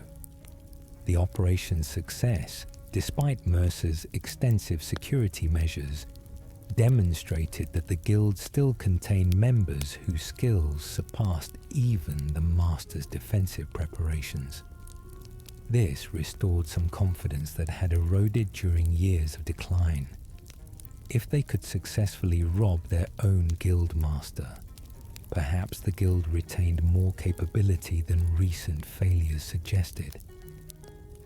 The operation's success, despite Mercer's extensive security measures, demonstrated that the guild still contained members whose skills surpassed even the master's defensive preparations. This restored some confidence that had eroded during years of decline. If they could successfully rob their own guild master, perhaps the guild retained more capability than recent failures suggested.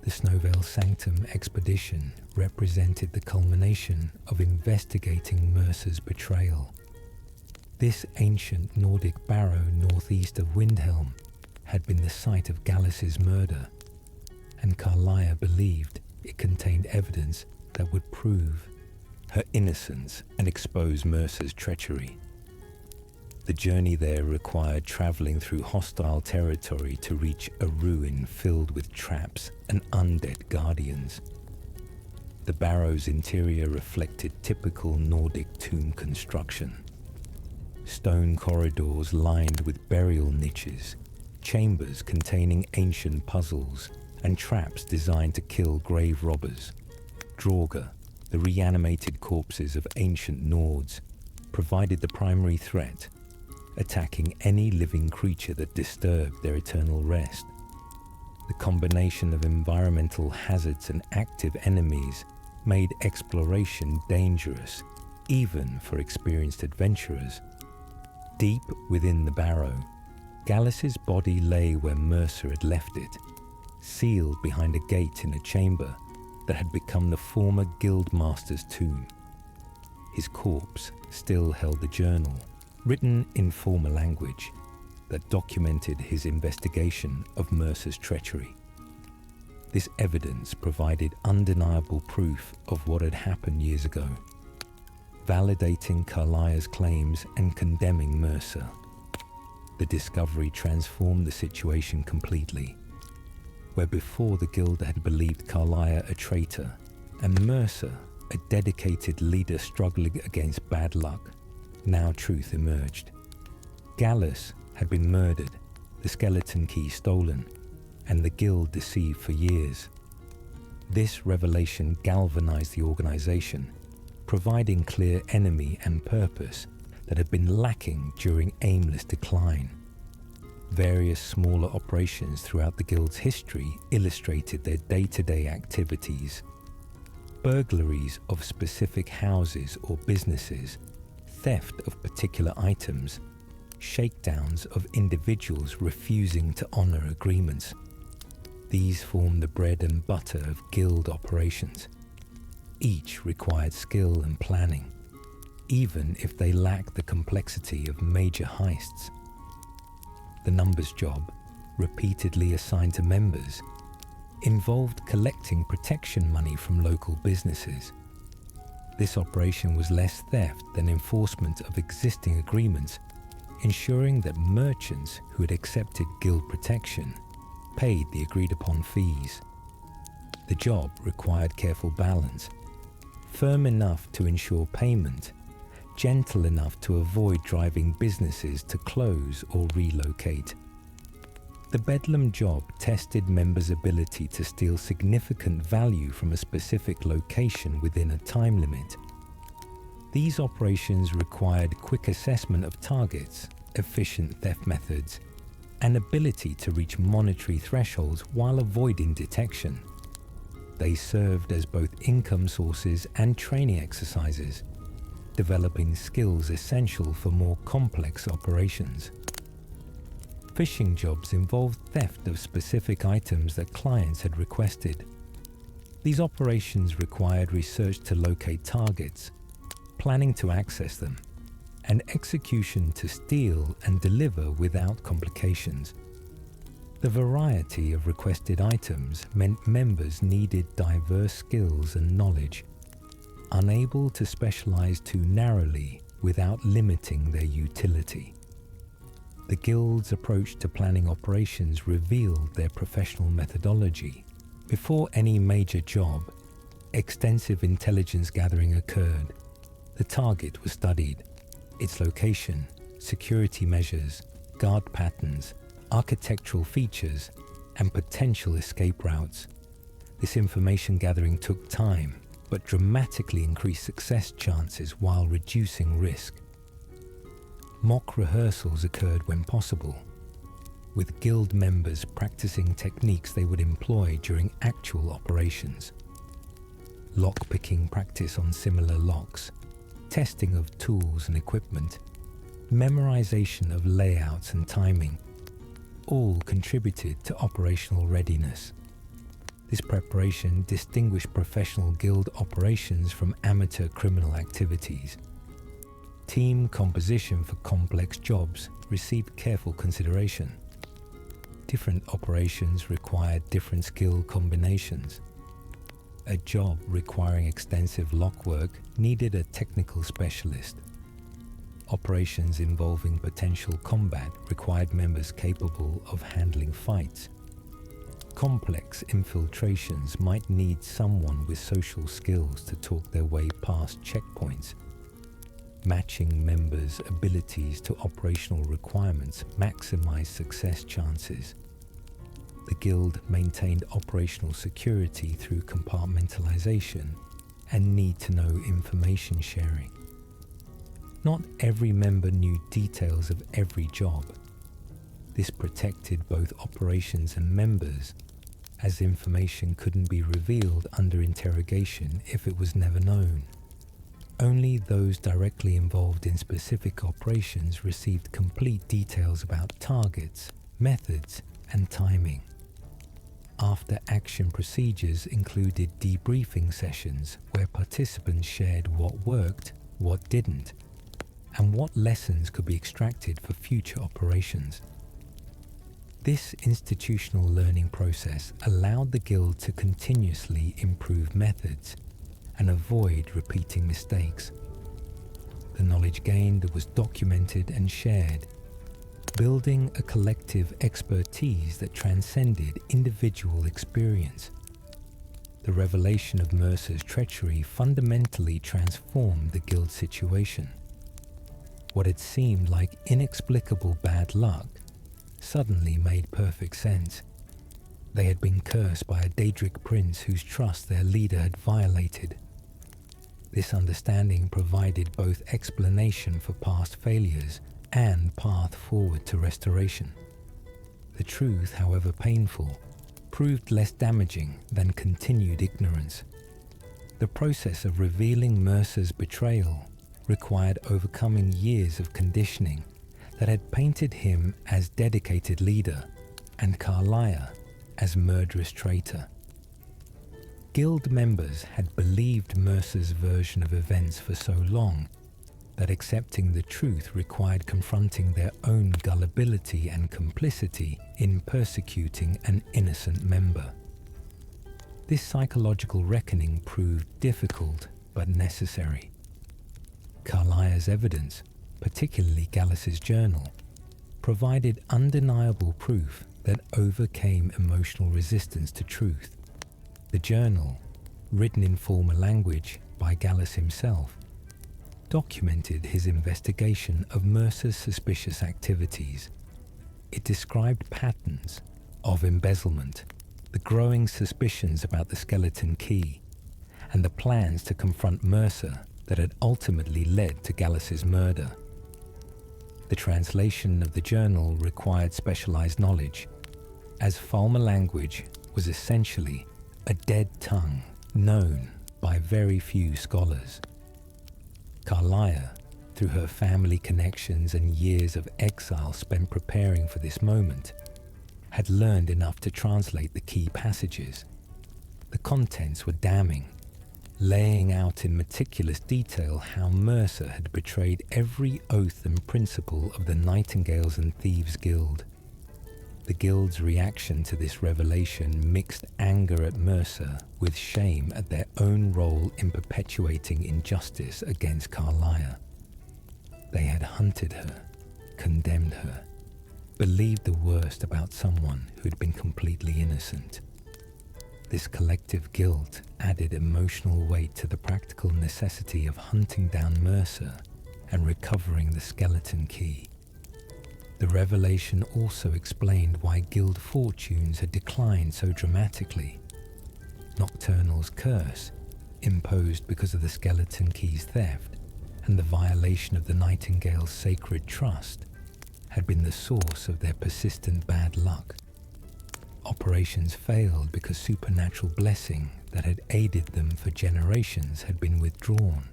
The Snowvale Sanctum expedition represented the culmination of investigating Mercer's betrayal. This ancient Nordic barrow northeast of Windhelm had been the site of Gallus's murder, and Carlia believed it contained evidence that would prove her innocence and expose Mercer's treachery. The journey there required traveling through hostile territory to reach a ruin filled with traps and undead guardians. The barrow's interior reflected typical Nordic tomb construction. Stone corridors lined with burial niches, chambers containing ancient puzzles, and traps designed to kill grave robbers. Draugr, the reanimated corpses of ancient Nords, provided the primary threat, attacking any living creature that disturbed their eternal rest. The combination of environmental hazards and active enemies made exploration dangerous, even for experienced adventurers. Deep within the barrow, Gallus's body lay where Mercer had left it, sealed behind a gate in a chamber that had become the former guildmaster's tomb. His corpse still held a journal, written in formal language, that documented his investigation of Mercer's treachery. This evidence provided undeniable proof of what had happened years ago, validating Carlia's claims and condemning Mercer. The discovery transformed the situation completely. Where before the guild had believed Carlia a traitor and Mercer a dedicated leader struggling against bad luck, now truth emerged. Gallus had been murdered, the skeleton key stolen, and the guild deceived for years. This revelation galvanized the organization, providing clear enemy and purpose that had been lacking during aimless decline. Various smaller operations throughout the guild's history illustrated their day-to-day activities. Burglaries of specific houses or businesses, theft of particular items, shakedowns of individuals refusing to honor agreements. These formed the bread and butter of guild operations. Each required skill and planning, even if they lacked the complexity of major heists. The numbers job, repeatedly assigned to members, involved collecting protection money from local businesses. This operation was less theft than enforcement of existing agreements, ensuring that merchants who had accepted guild protection paid the agreed-upon fees. The job required careful balance, firm enough to ensure payment, gentle enough to avoid driving businesses to close or relocate. The Bedlam job tested members' ability to steal significant value from a specific location within a time limit. These operations required quick assessment of targets, efficient theft methods, and ability to reach monetary thresholds while avoiding detection. They served as both income sources and training exercises, developing skills essential for more complex operations. Fishing jobs involved theft of specific items that clients had requested. These operations required research to locate targets, planning to access them, and execution to steal and deliver without complications. The variety of requested items meant members needed diverse skills and knowledge, unable to specialize too narrowly without limiting their utility. The guild's approach to planning operations revealed their professional methodology. Before any major job, extensive intelligence gathering occurred. The target was studied, its location, security measures, guard patterns, architectural features, and potential escape routes. This information gathering took time, but dramatically increased success chances while reducing risk. Mock rehearsals occurred when possible, with guild members practicing techniques they would employ during actual operations. Lock-picking practice on similar locks, testing of tools and equipment, memorization of layouts and timing, all contributed to operational readiness. This preparation distinguished professional guild operations from amateur criminal activities. Team composition for complex jobs received careful consideration. Different operations required different skill combinations. A job requiring extensive lock work needed a technical specialist. Operations involving potential combat required members capable of handling fights. Complex infiltrations might need someone with social skills to talk their way past checkpoints. Matching members' abilities to operational requirements maximized success chances. The guild maintained operational security through compartmentalization and need-to-know information sharing. Not every member knew details of every job. This protected both operations and members, as information couldn't be revealed under interrogation if it was never known. Only those directly involved in specific operations received complete details about targets, methods, and timing. After-action procedures included debriefing sessions where participants shared what worked, what didn't, and what lessons could be extracted for future operations. This institutional learning process allowed the guild to continuously improve methods and avoid repeating mistakes. The knowledge gained was documented and shared, building a collective expertise that transcended individual experience. The revelation of Mercer's treachery fundamentally transformed the guild's situation. What had seemed like inexplicable bad luck suddenly made perfect sense. They had been cursed by a Daedric prince whose trust their leader had violated. This understanding provided both explanation for past failures and path forward to restoration. The truth, however painful, proved less damaging than continued ignorance. The process of revealing Mercer's betrayal required overcoming years of conditioning that had painted him as dedicated leader and Carlia as murderous traitor. Guild members had believed Mercer's version of events for so long that accepting the truth required confronting their own gullibility and complicity in persecuting an innocent member. This psychological reckoning proved difficult but necessary. Carlia's evidence, particularly Gallus's journal, provided undeniable proof that overcame emotional resistance to truth. The journal, written in formal language by Gallus himself, documented his investigation of Mercer's suspicious activities. It described patterns of embezzlement, the growing suspicions about the skeleton key, and the plans to confront Mercer that had ultimately led to Gallus's murder. The translation of the journal required specialized knowledge, as Falmer language was essentially a dead tongue known by very few scholars. Carlia, through her family connections and years of exile spent preparing for this moment, had learned enough to translate the key passages. The contents were damning, laying out in meticulous detail how Mercer had betrayed every oath and principle of the Nightingales and Thieves Guild. The Guild's reaction to this revelation mixed anger at Mercer with shame at their own role in perpetuating injustice against Carlia. They had hunted her, condemned her, believed the worst about someone who had been completely innocent. This collective guilt added emotional weight to the practical necessity of hunting down Mercer and recovering the skeleton key. The revelation also explained why guild fortunes had declined so dramatically. Nocturnal's curse, imposed because of the skeleton key's theft and the violation of the Nightingale's sacred trust, had been the source of their persistent bad luck. Operations failed because supernatural blessing that had aided them for generations had been withdrawn.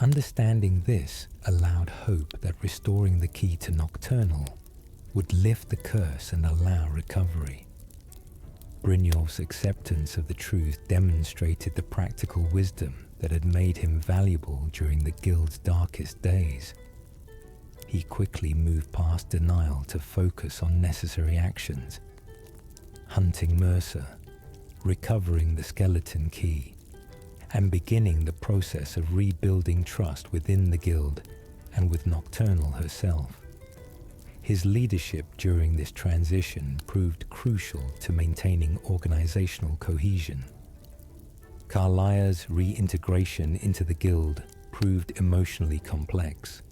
Understanding this allowed hope that restoring the key to Nocturnal would lift the curse and allow recovery. Brynjolf's acceptance of the truth demonstrated the practical wisdom that had made him valuable during the guild's darkest days. He quickly moved past denial to focus on necessary actions, hunting Mercer, recovering the skeleton key, and beginning the process of rebuilding trust within the guild and with Nocturnal herself. His leadership during this transition proved crucial to maintaining organizational cohesion. Carlia's reintegration into the guild proved emotionally complex.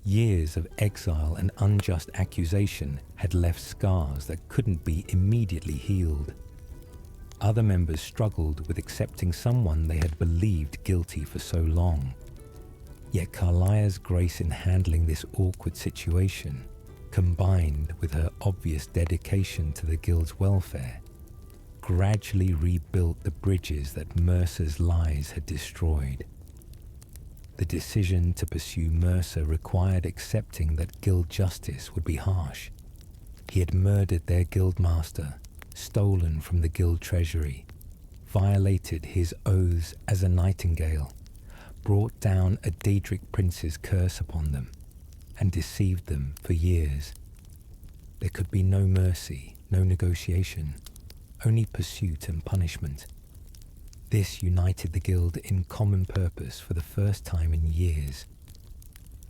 Years of exile and unjust accusation had left scars that couldn't be immediately healed. Other members struggled with accepting someone they had believed guilty for so long. Yet Carlia's grace in handling this awkward situation, combined with her obvious dedication to the guild's welfare, gradually rebuilt the bridges that Mercer's lies had destroyed. The decision to pursue Mercer required accepting that guild justice would be harsh. He had murdered their guildmaster, stolen from the guild treasury, violated his oaths as a nightingale, brought down a Daedric prince's curse upon them, and deceived them for years. There could be no mercy, no negotiation, only pursuit and punishment. This united the guild in common purpose for the first time in years.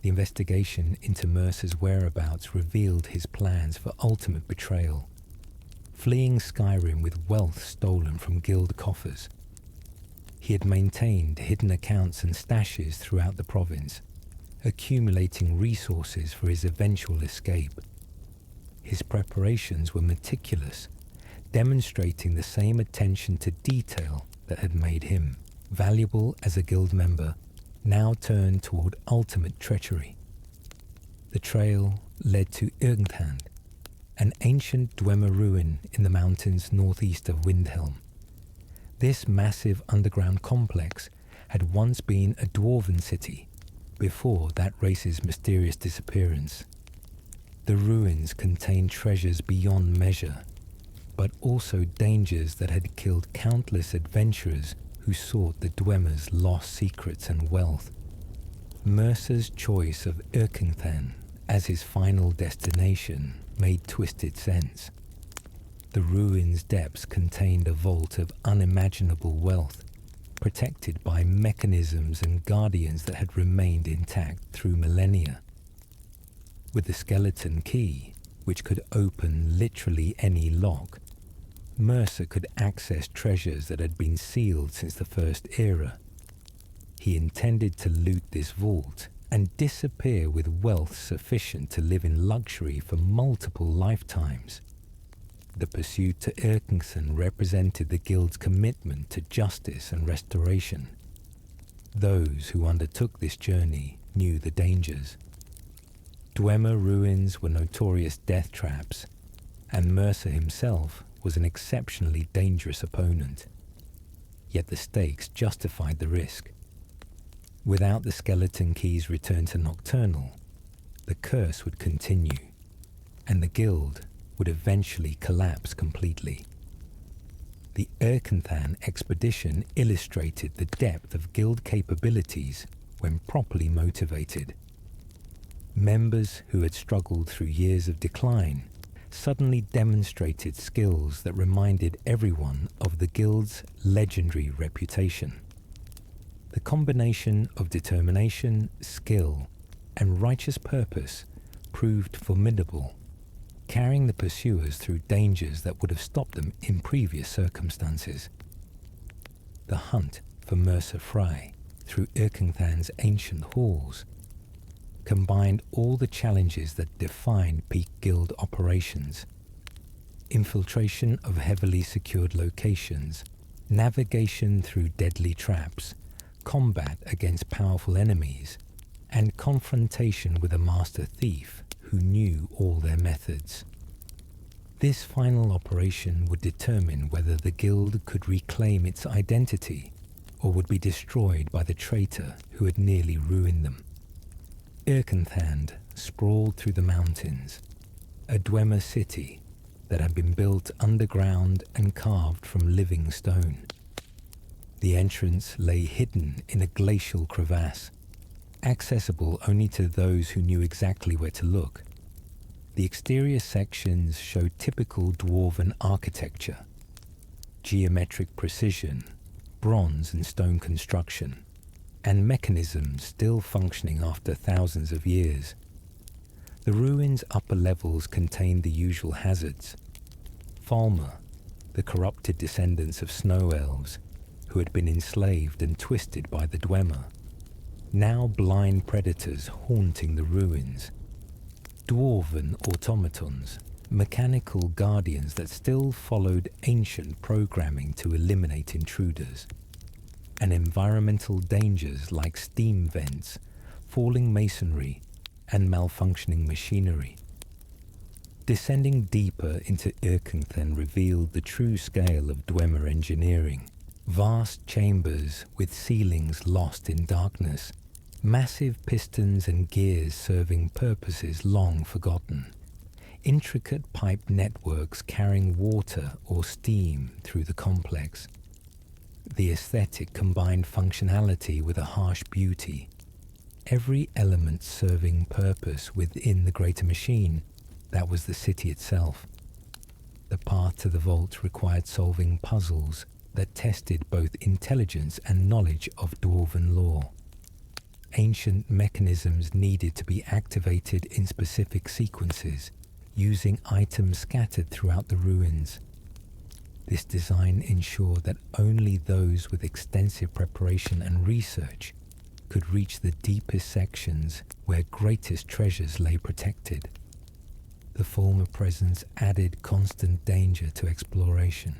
The investigation into Mercer's whereabouts revealed his plans for ultimate betrayal, fleeing Skyrim with wealth stolen from guild coffers. He had maintained hidden accounts and stashes throughout the province, accumulating resources for his eventual escape. His preparations were meticulous, demonstrating the same attention to detail that had made him, valuable as a guild member, now turned toward ultimate treachery. The trail led to Irnthand, an ancient Dwemer ruin in the mountains northeast of Windhelm. This massive underground complex had once been a dwarven city, before that race's mysterious disappearance. The ruins contained treasures beyond measure, but also dangers that had killed countless adventurers who sought the Dwemer's lost secrets and wealth. Mercer's choice of Irkingthan as his final destination made twisted sense. The ruins' depths contained a vault of unimaginable wealth, protected by mechanisms and guardians that had remained intact through millennia. With the skeleton key, which could open literally any lock, Mercer could access treasures that had been sealed since the First Era. He intended to loot this vault and disappear with wealth sufficient to live in luxury for multiple lifetimes. The pursuit to Irkington represented the guild's commitment to justice and restoration. Those who undertook this journey knew the dangers. Dwemer ruins were notorious death traps, and Mercer himself was an exceptionally dangerous opponent. Yet the stakes justified the risk. Without the skeleton key's return to Nocturnal, the curse would continue, and the guild would eventually collapse completely. The Irkingthan expedition illustrated the depth of guild capabilities when properly motivated. Members who had struggled through years of decline suddenly demonstrated skills that reminded everyone of the guild's legendary reputation. The combination of determination, skill, and righteous purpose proved formidable, carrying the pursuers through dangers that would have stopped them in previous circumstances. The hunt for Mercer Frey through Irkingthan's ancient halls combined all the challenges that defined peak guild operations: infiltration of heavily secured locations, navigation through deadly traps, combat against powerful enemies, and confrontation with a master thief who knew all their methods. This final operation would determine whether the guild could reclaim its identity or would be destroyed by the traitor who had nearly ruined them. Irkingthand sprawled through the mountains, a Dwemer city that had been built underground and carved from living stone. The entrance lay hidden in a glacial crevasse, accessible only to those who knew exactly where to look. The exterior sections showed typical dwarven architecture, geometric precision, bronze and stone construction, and mechanisms still functioning after thousands of years. The ruins' upper levels contained the usual hazards. Falmer, the corrupted descendants of snow elves, who had been enslaved and twisted by the Dwemer. Now blind predators haunting the ruins. Dwarven automatons, mechanical guardians that still followed ancient programming to eliminate intruders. And environmental dangers like steam vents, falling masonry, and malfunctioning machinery. Descending deeper into Irkenthen revealed the true scale of Dwemer engineering. Vast chambers with ceilings lost in darkness, massive pistons and gears serving purposes long forgotten, intricate pipe networks carrying water or steam through the complex. The aesthetic combined functionality with a harsh beauty, every element serving purpose within the greater machine that was the city itself. The path to the vault required solving puzzles that tested both intelligence and knowledge of dwarven lore. Ancient mechanisms needed to be activated in specific sequences, using items scattered throughout the ruins. This design ensured that only those with extensive preparation and research could reach the deepest sections where greatest treasures lay protected. The former presence added constant danger to exploration.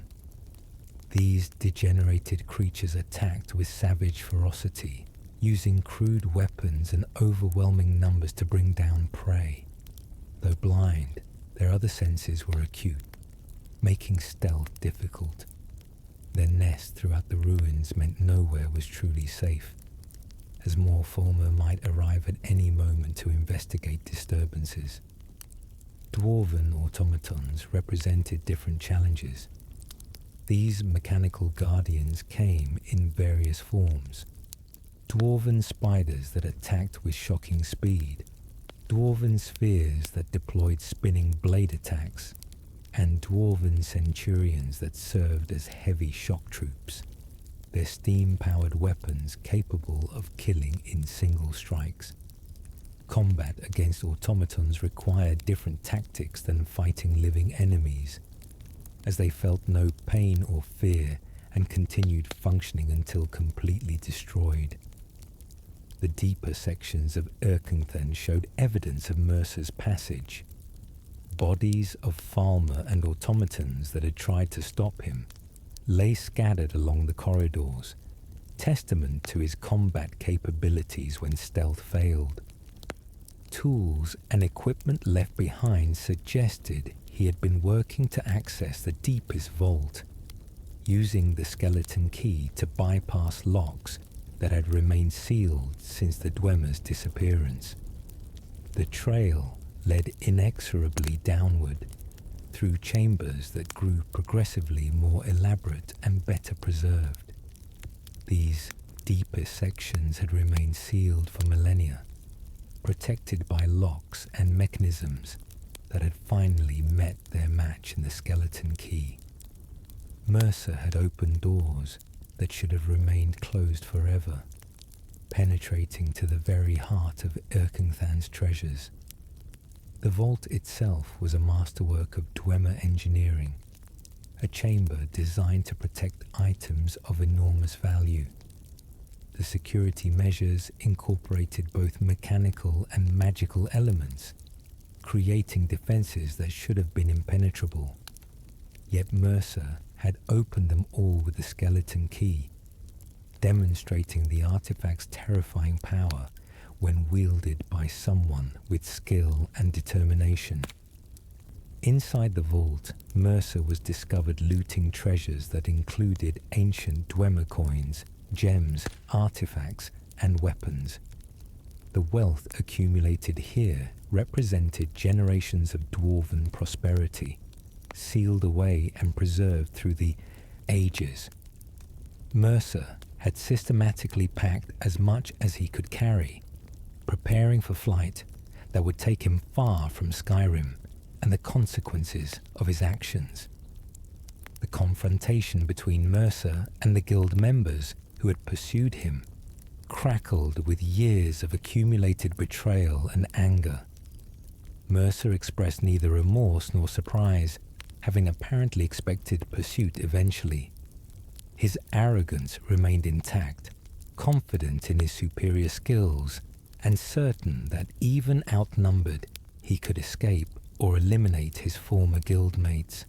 These degenerated creatures attacked with savage ferocity, using crude weapons and overwhelming numbers to bring down prey. Though blind, their other senses were acute, making stealth difficult. Their nest throughout the ruins meant nowhere was truly safe, as more former might arrive at any moment to investigate disturbances. Dwarven automatons represented different challenges. These mechanical guardians came in various forms. Dwarven spiders that attacked with shocking speed, dwarven spheres that deployed spinning blade attacks, and dwarven centurions that served as heavy shock troops, their steam-powered weapons capable of killing in single strikes. Combat against automatons required different tactics than fighting living enemies, as they felt no pain or fear and continued functioning until completely destroyed. The deeper sections of Irkenthen showed evidence of Mercer's passage. Bodies of Falmer and automatons that had tried to stop him lay scattered along the corridors, testament to his combat capabilities when stealth failed. Tools and equipment left behind suggested he had been working to access the deepest vault, using the skeleton key to bypass locks that had remained sealed since the Dwemer's disappearance. The trail led inexorably downward, through chambers that grew progressively more elaborate and better preserved. These deepest sections had remained sealed for millennia, protected by locks and mechanisms that had finally met their match in the skeleton key. Mercer had opened doors that should have remained closed forever, penetrating to the very heart of Irkenthan's treasures. The vault itself was a masterwork of Dwemer engineering, a chamber designed to protect items of enormous value. The security measures incorporated both mechanical and magical elements, creating defenses that should have been impenetrable. Yet Mercer had opened them all with the skeleton key, demonstrating the artifact's terrifying power when wielded by someone with skill and determination. Inside the vault, Mercer was discovered looting treasures that included ancient Dwemer coins, gems, artifacts, and weapons. The wealth accumulated here represented generations of dwarven prosperity, sealed away and preserved through the ages. Mercer had systematically packed as much as he could carry, preparing for flight that would take him far from Skyrim and the consequences of his actions. The confrontation between Mercer and the guild members who had pursued him crackled with years of accumulated betrayal and anger. Mercer expressed neither remorse nor surprise, having apparently expected pursuit eventually. His arrogance remained intact, confident in his superior skills, and certain that even outnumbered, he could escape or eliminate his former guildmates.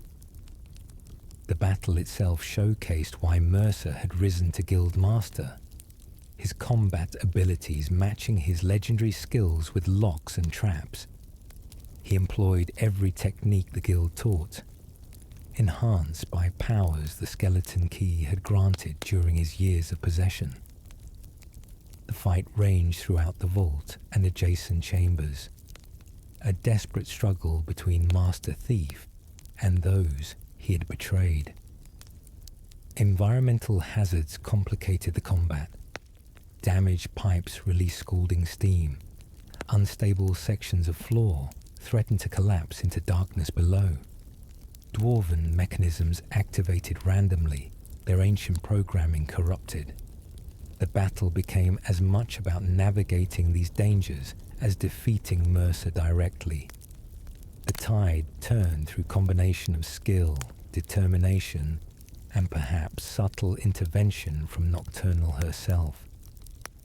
The battle itself showcased why Mercer had risen to guild master, his combat abilities matching his legendary skills with locks and traps. He employed every technique the guild taught, enhanced by powers the skeleton key had granted during his years of possession. The fight ranged throughout the vault and adjacent chambers, a desperate struggle between Master Thief and those he had betrayed. Environmental hazards complicated the combat. Damaged pipes released scalding steam. Unstable sections of floor threatened to collapse into darkness below. Dwarven mechanisms activated randomly, their ancient programming corrupted. The battle became as much about navigating these dangers as defeating Mercer directly. The tide turned through combination of skill, determination, and perhaps subtle intervention from Nocturnal herself,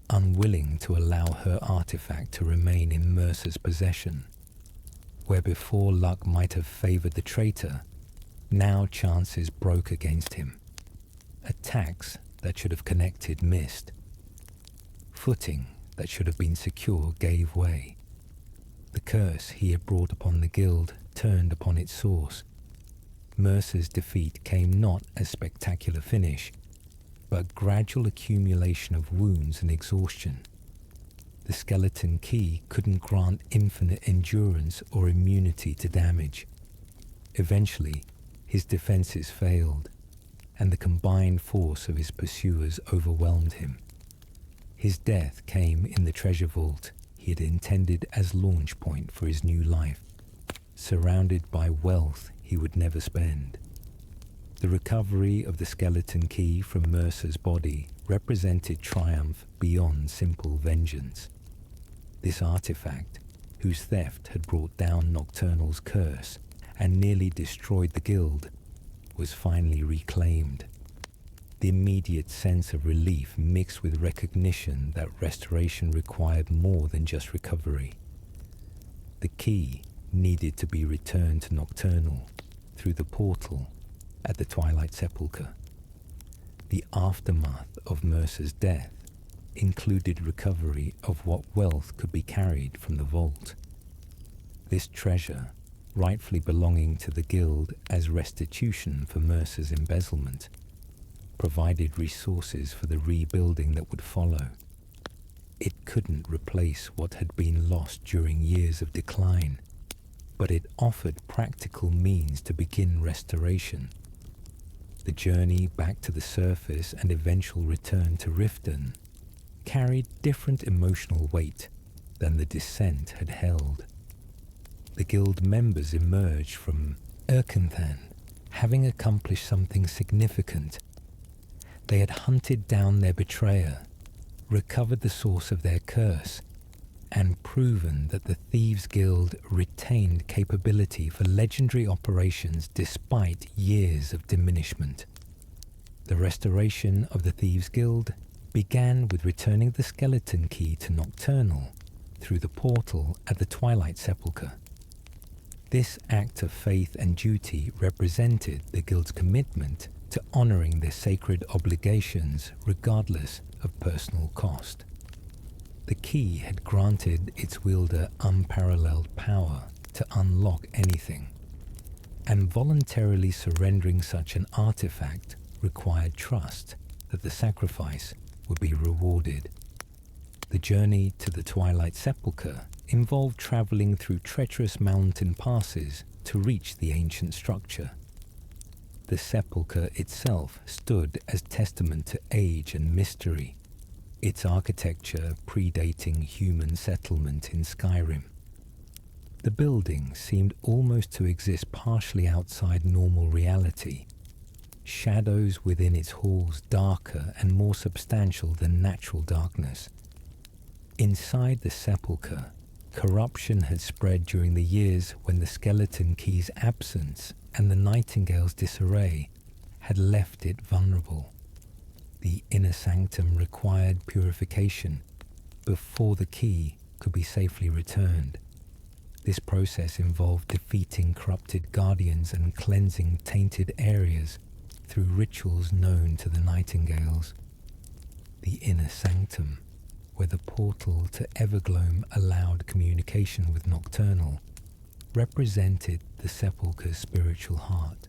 unwilling to allow her artifact to remain in Mercer's possession. Where before luck might have favored the traitor, now chances broke against him. Attacks that should have connected missed. Footing that should have been secure gave way. The curse he had brought upon the guild turned upon its source. Mercer's defeat came not as spectacular finish, but gradual accumulation of wounds and exhaustion. The skeleton key couldn't grant infinite endurance or immunity to damage. Eventually, his defenses failed, and the combined force of his pursuers overwhelmed him. His death came in the treasure vault he had intended as launch point for his new life, surrounded by wealth he would never spend. The recovery of the skeleton key from Mercer's body represented triumph beyond simple vengeance. This artifact, whose theft had brought down Nocturnal's curse and nearly destroyed the guild, was finally reclaimed. The immediate sense of relief mixed with recognition that restoration required more than just recovery. The key needed to be returned to Nocturnal through the portal at the Twilight Sepulchre. The aftermath of Mercer's death included recovery of what wealth could be carried from the vault. This treasure, rightfully belonging to the guild as restitution for Mercer's embezzlement, provided resources for the rebuilding that would follow. It couldn't replace what had been lost during years of decline, but it offered practical means to begin restoration. The journey back to the surface and eventual return to Riften carried different emotional weight than the descent had held. The guild members emerged from Erkenthan having accomplished something significant. They had hunted down their betrayer, recovered the source of their curse, and proven that the Thieves Guild retained capability for legendary operations despite years of diminishment. The restoration of the Thieves Guild began with returning the skeleton key to Nocturnal through the portal at the Twilight Sepulchre. This act of faith and duty represented the guild's commitment to honoring their sacred obligations regardless of personal cost. The key had granted its wielder unparalleled power to unlock anything, and voluntarily surrendering such an artifact required trust that the sacrifice would be rewarded. The journey to the Twilight Sepulchre involved traveling through treacherous mountain passes to reach the ancient structure. The sepulchre itself stood as testament to age and mystery, its architecture predating human settlement in Skyrim. The building seemed almost to exist partially outside normal reality, shadows within its halls darker and more substantial than natural darkness. Inside the sepulchre, corruption had spread during the years when the skeleton key's absence and the nightingale's disarray had left it vulnerable. The inner sanctum required purification before the key could be safely returned. This process involved defeating corrupted guardians and cleansing tainted areas through rituals known to the nightingales. The inner sanctum, where the portal to Evergloam allowed communication with Nocturnal, represented the sepulchre's spiritual heart.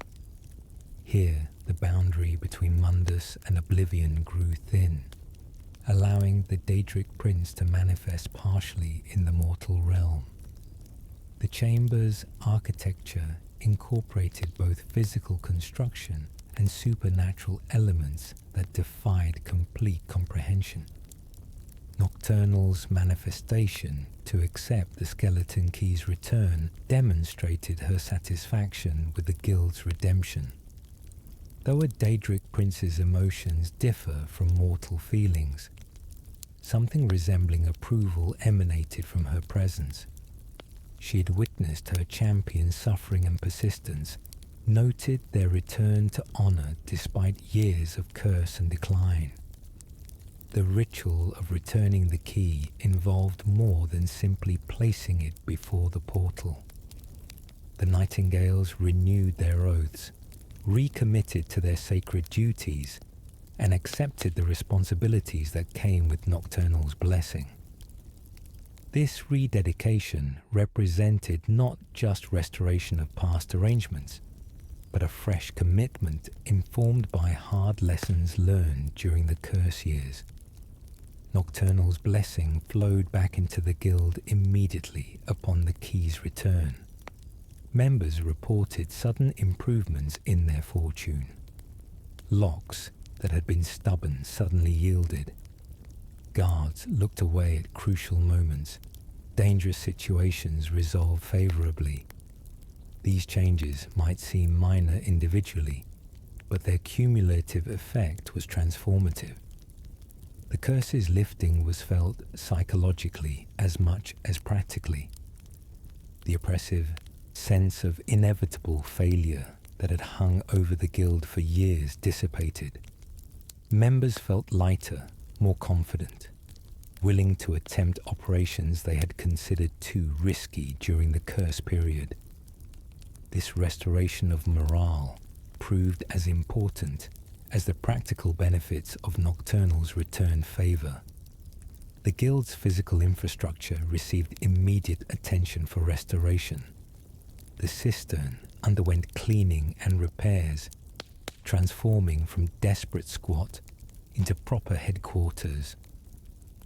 Here, the boundary between Mundus and Oblivion grew thin, allowing the Daedric Prince to manifest partially in the mortal realm. The chamber's architecture incorporated both physical construction and supernatural elements that defied complete comprehension. Nocturnal's manifestation to accept the skeleton key's return demonstrated her satisfaction with the guild's redemption. Though a Daedric prince's emotions differ from mortal feelings, something resembling approval emanated from her presence. She had witnessed her champion's suffering and persistence, noted their return to honor despite years of curse and decline. The ritual of returning the key involved more than simply placing it before the portal. The nightingales renewed their oaths, recommitted to their sacred duties, and accepted the responsibilities that came with Nocturnal's blessing. This rededication represented not just restoration of past arrangements, but a fresh commitment informed by hard lessons learned during the curse years. Nocturnal's blessing flowed back into the guild immediately upon the key's return. Members reported sudden improvements in their fortune. Locks that had been stubborn suddenly yielded. Guards looked away at crucial moments. Dangerous situations resolved favorably. These changes might seem minor individually, but their cumulative effect was transformative. The curse's lifting was felt psychologically as much as practically. The oppressive sense of inevitable failure that had hung over the guild for years dissipated. Members felt lighter, more confident, willing to attempt operations they had considered too risky during the curse period. This restoration of morale proved as important as the practical benefits of Nocturnal's return favor. The guild's physical infrastructure received immediate attention for restoration. The cistern underwent cleaning and repairs, transforming from desperate squat into proper headquarters.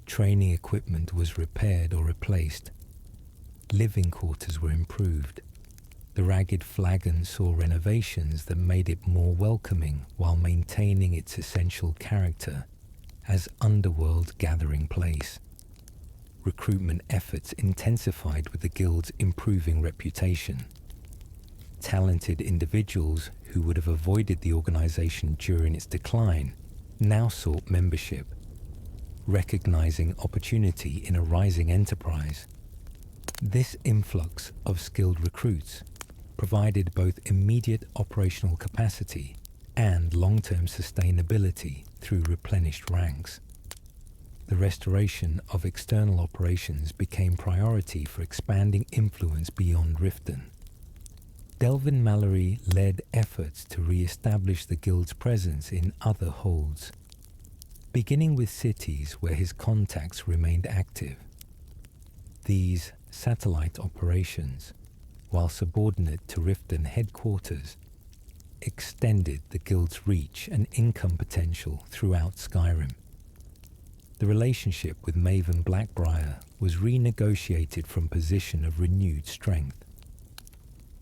Training equipment was repaired or replaced. Living quarters were improved. The ragged flagon saw renovations that made it more welcoming while maintaining its essential character as underworld gathering place. Recruitment efforts intensified with the guild's improving reputation. Talented individuals who would have avoided the organization during its decline now sought membership, recognizing opportunity in a rising enterprise. This influx of skilled recruits provided both immediate operational capacity and long-term sustainability through replenished ranks. The restoration of external operations became priority for expanding influence beyond Riften. Delvin Mallory led efforts to re-establish the guild's presence in other holds, beginning with cities where his contacts remained active. These satellite operations, while subordinate to Riften headquarters, extended the guild's reach and income potential throughout Skyrim. The relationship with Maven Blackbriar was renegotiated from a position of renewed strength.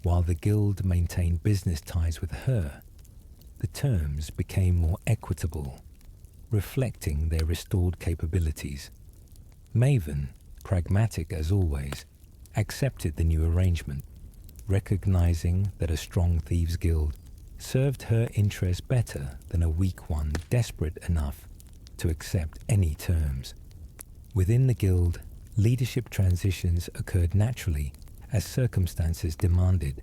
While the guild maintained business ties with her, the terms became more equitable, reflecting their restored capabilities. Maven, pragmatic as always, accepted the new arrangement, recognizing that a strong Thieves Guild served her interests better than a weak one desperate enough to accept any terms. Within the guild, leadership transitions occurred naturally as circumstances demanded.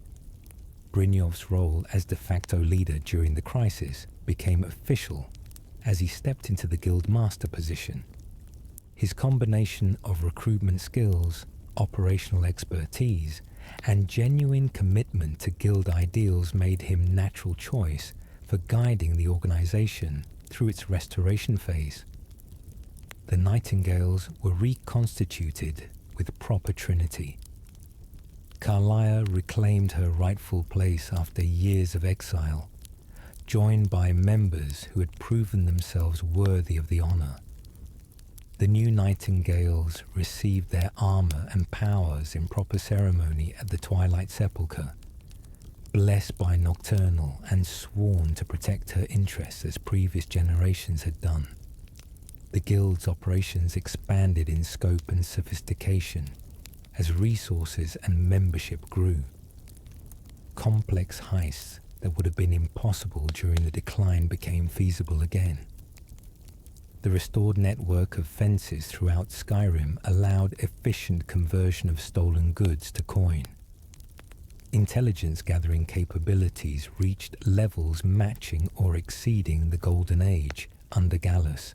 Brynjolf's role as de facto leader during the crisis became official as he stepped into the guild master position. His combination of recruitment skills, operational expertise, and genuine commitment to guild ideals made him natural choice for guiding the organization through its restoration phase. The Nightingales were reconstituted with proper trinity. Carlia reclaimed her rightful place after years of exile, joined by members who had proven themselves worthy of the honor. The new Nightingales received their armor and powers in proper ceremony at the Twilight Sepulchre, blessed by Nocturnal and sworn to protect her interests as previous generations had done. The guild's operations expanded in scope and sophistication as resources and membership grew. Complex heists that would have been impossible during the decline became feasible again. The restored network of fences throughout Skyrim allowed efficient conversion of stolen goods to coin. Intelligence gathering capabilities reached levels matching or exceeding the Golden Age under Gallus.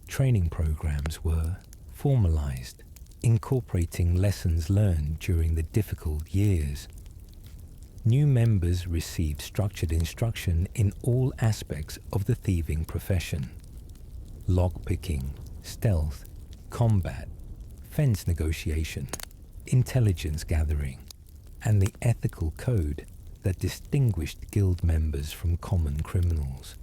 Training programs were formalized, incorporating lessons learned during the difficult years. New members received structured instruction in all aspects of the thieving profession. Lockpicking, stealth, combat, fence negotiation, intelligence gathering, and the ethical code that distinguished guild members from common criminals.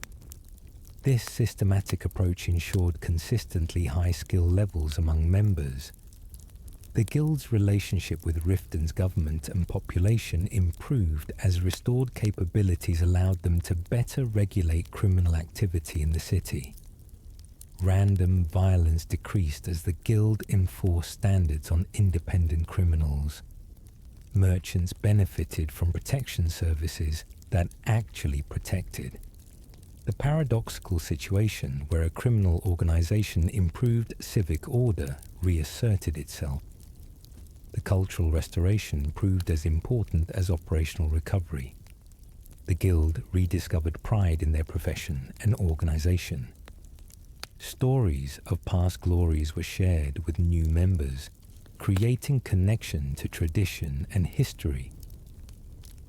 This systematic approach ensured consistently high skill levels among members. The guild's relationship with Riften's government and population improved as restored capabilities allowed them to better regulate criminal activity in the city. Random violence decreased as the guild enforced standards on independent criminals. Merchants benefited from protection services that actually protected. The paradoxical situation where a criminal organization improved civic order reasserted itself. The cultural restoration proved as important as operational recovery. The guild rediscovered pride in their profession and organization. Stories of past glories were shared with new members, creating connection to tradition and history.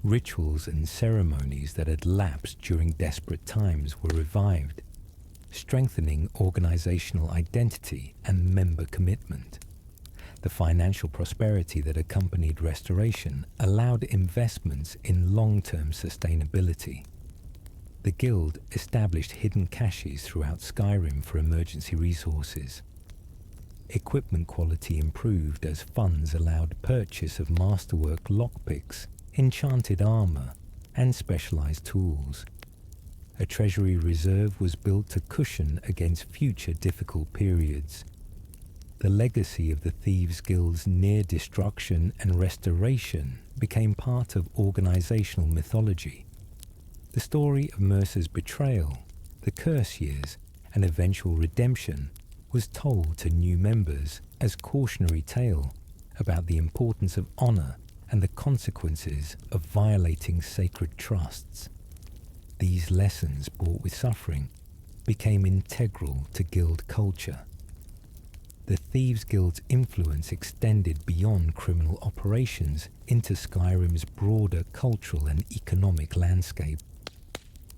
Rituals and ceremonies that had lapsed during desperate times were revived, strengthening organizational identity and member commitment. The financial prosperity that accompanied restoration allowed investments in long-term sustainability. The guild established hidden caches throughout Skyrim for emergency resources. Equipment quality improved as funds allowed purchase of masterwork lockpicks, enchanted armor, and specialized tools. A treasury reserve was built to cushion against future difficult periods. The legacy of the Thieves Guild's near destruction and restoration became part of organizational mythology. The story of Mercer's betrayal, the Curse Years, and eventual redemption was told to new members as cautionary tale about the importance of honor and the consequences of violating sacred trusts. These lessons, brought with suffering, became integral to guild culture. The Thieves Guild's influence extended beyond criminal operations into Skyrim's broader cultural and economic landscape.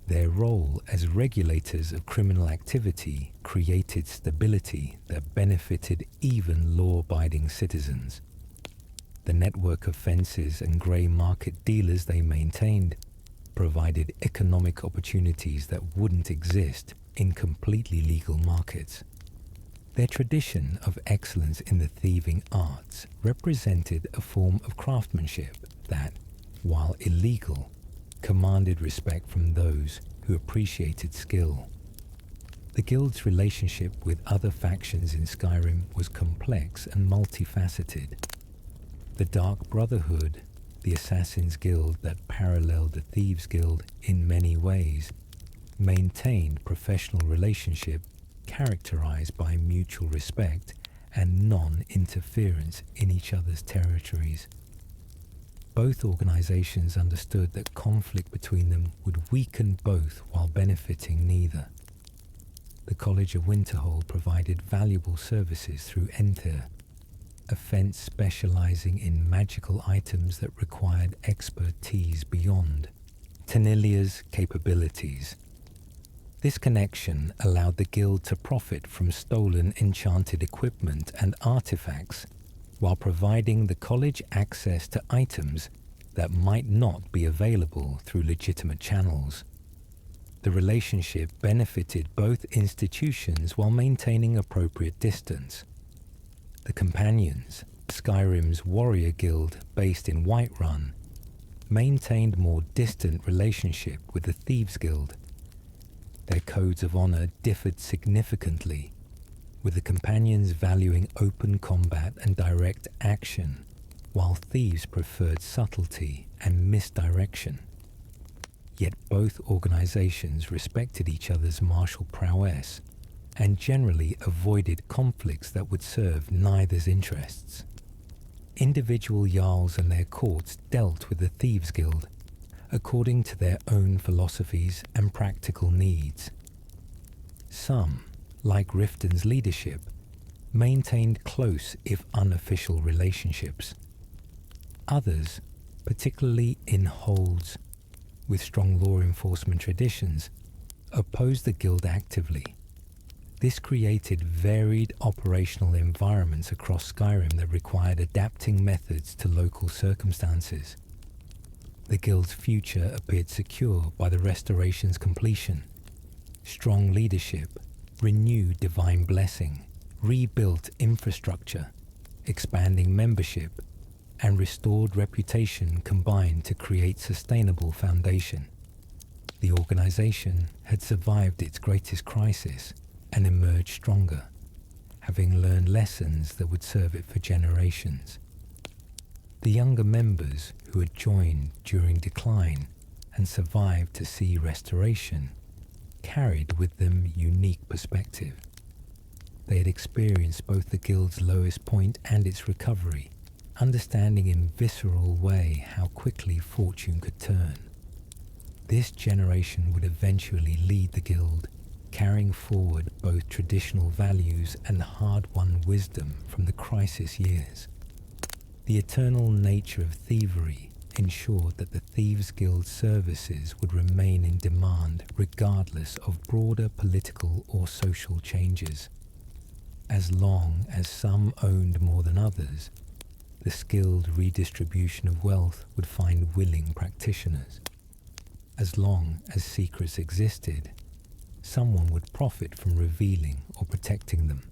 Their role as regulators of criminal activity created stability that benefited even law-abiding citizens. The network of fences and grey market dealers they maintained provided economic opportunities that wouldn't exist in completely legal markets. Their tradition of excellence in the thieving arts represented a form of craftsmanship that, while illegal, commanded respect from those who appreciated skill. The guild's relationship with other factions in Skyrim was complex and multifaceted. The Dark Brotherhood, the Assassin's Guild that paralleled the Thieves Guild in many ways, maintained professional relationship characterized by mutual respect and non-interference in each other's territories. Both organizations understood that conflict between them would weaken both while benefiting neither. The College of Winterhold provided valuable services through Enter, a fence specializing in magical items that required expertise beyond Tenilia's capabilities. This connection allowed the guild to profit from stolen enchanted equipment and artifacts, while providing the college access to items that might not be available through legitimate channels. The relationship benefited both institutions while maintaining appropriate distance. The Companions, Skyrim's warrior guild based in Whiterun, maintained more distant relationship with the Thieves Guild. Their codes of honor differed significantly, with the Companions valuing open combat and direct action, while Thieves preferred subtlety and misdirection. Yet both organizations respected each other's martial prowess and generally avoided conflicts that would serve neither's interests. Individual Jarls and their courts dealt with the Thieves Guild according to their own philosophies and practical needs. Some, like Riften's leadership, maintained close if unofficial relationships. Others, particularly in holds with strong law enforcement traditions, opposed the guild actively. This created varied operational environments across Skyrim that required adapting methods to local circumstances. The guild's future appeared secure by the restoration's completion. Strong leadership, renewed divine blessing, rebuilt infrastructure, expanding membership, and restored reputation combined to create sustainable foundation. The organization had survived its greatest crisis and emerged stronger, having learned lessons that would serve it for generations. The younger members who had joined during decline and survived to see restoration carried with them unique perspective. They had experienced both the guild's lowest point and its recovery, understanding in visceral way how quickly fortune could turn. This generation would eventually lead the guild, carrying forward both traditional values and hard-won wisdom from the crisis years. The eternal nature of thievery ensured that the Thieves Guild services would remain in demand regardless of broader political or social changes. As long as some owned more than others, the skilled redistribution of wealth would find willing practitioners. As long as secrets existed, someone would profit from revealing or protecting them.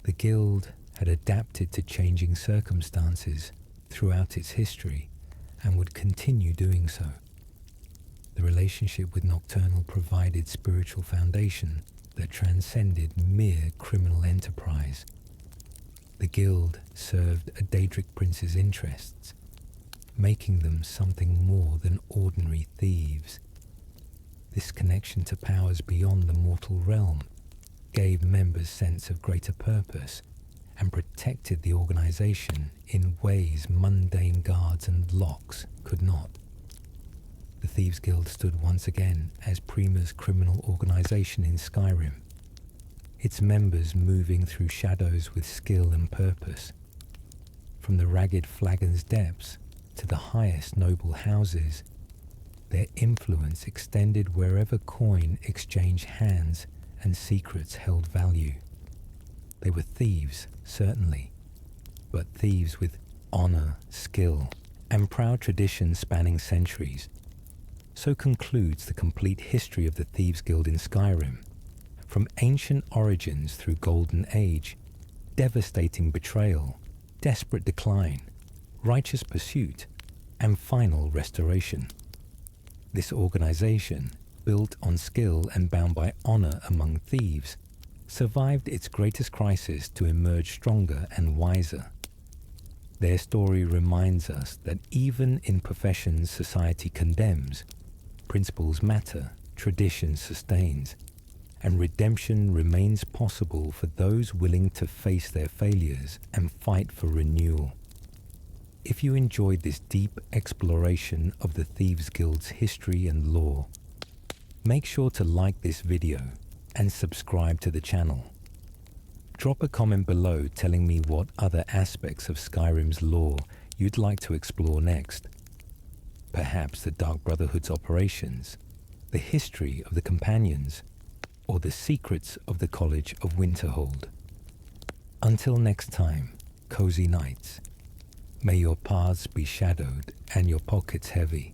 The guild had adapted to changing circumstances throughout its history and would continue doing so. The relationship with Nocturnal provided spiritual foundation that transcended mere criminal enterprise. The guild served a Daedric prince's interests, making them something more than ordinary thieves. This connection to powers beyond the mortal realm gave members sense of greater purpose and protected the organization in ways mundane guards and locks could not. The Thieves Guild stood once again as Prima's criminal organization in Skyrim, its members moving through shadows with skill and purpose. From the ragged flagon's depths to the highest noble houses, their influence extended wherever coin exchanged hands and secrets held value. They were thieves, certainly, but thieves with honor, skill, and proud traditions spanning centuries. So concludes the complete history of the Thieves Guild in Skyrim, from ancient origins through Golden Age, devastating betrayal, desperate decline, righteous pursuit, and final restoration. This organization, built on skill and bound by honor among thieves, survived its greatest crisis to emerge stronger and wiser. Their story reminds us that even in professions society condemns, principles matter, tradition sustains, and redemption remains possible for those willing to face their failures and fight for renewal. If you enjoyed this deep exploration of the Thieves Guild's history and lore, make sure to like this video and subscribe to the channel. Drop a comment below telling me what other aspects of Skyrim's lore you'd like to explore next. Perhaps the Dark Brotherhood's operations, the history of the Companions, or the secrets of the College of Winterhold. Until next time, cozy nights. May your paths be shadowed and your pockets heavy.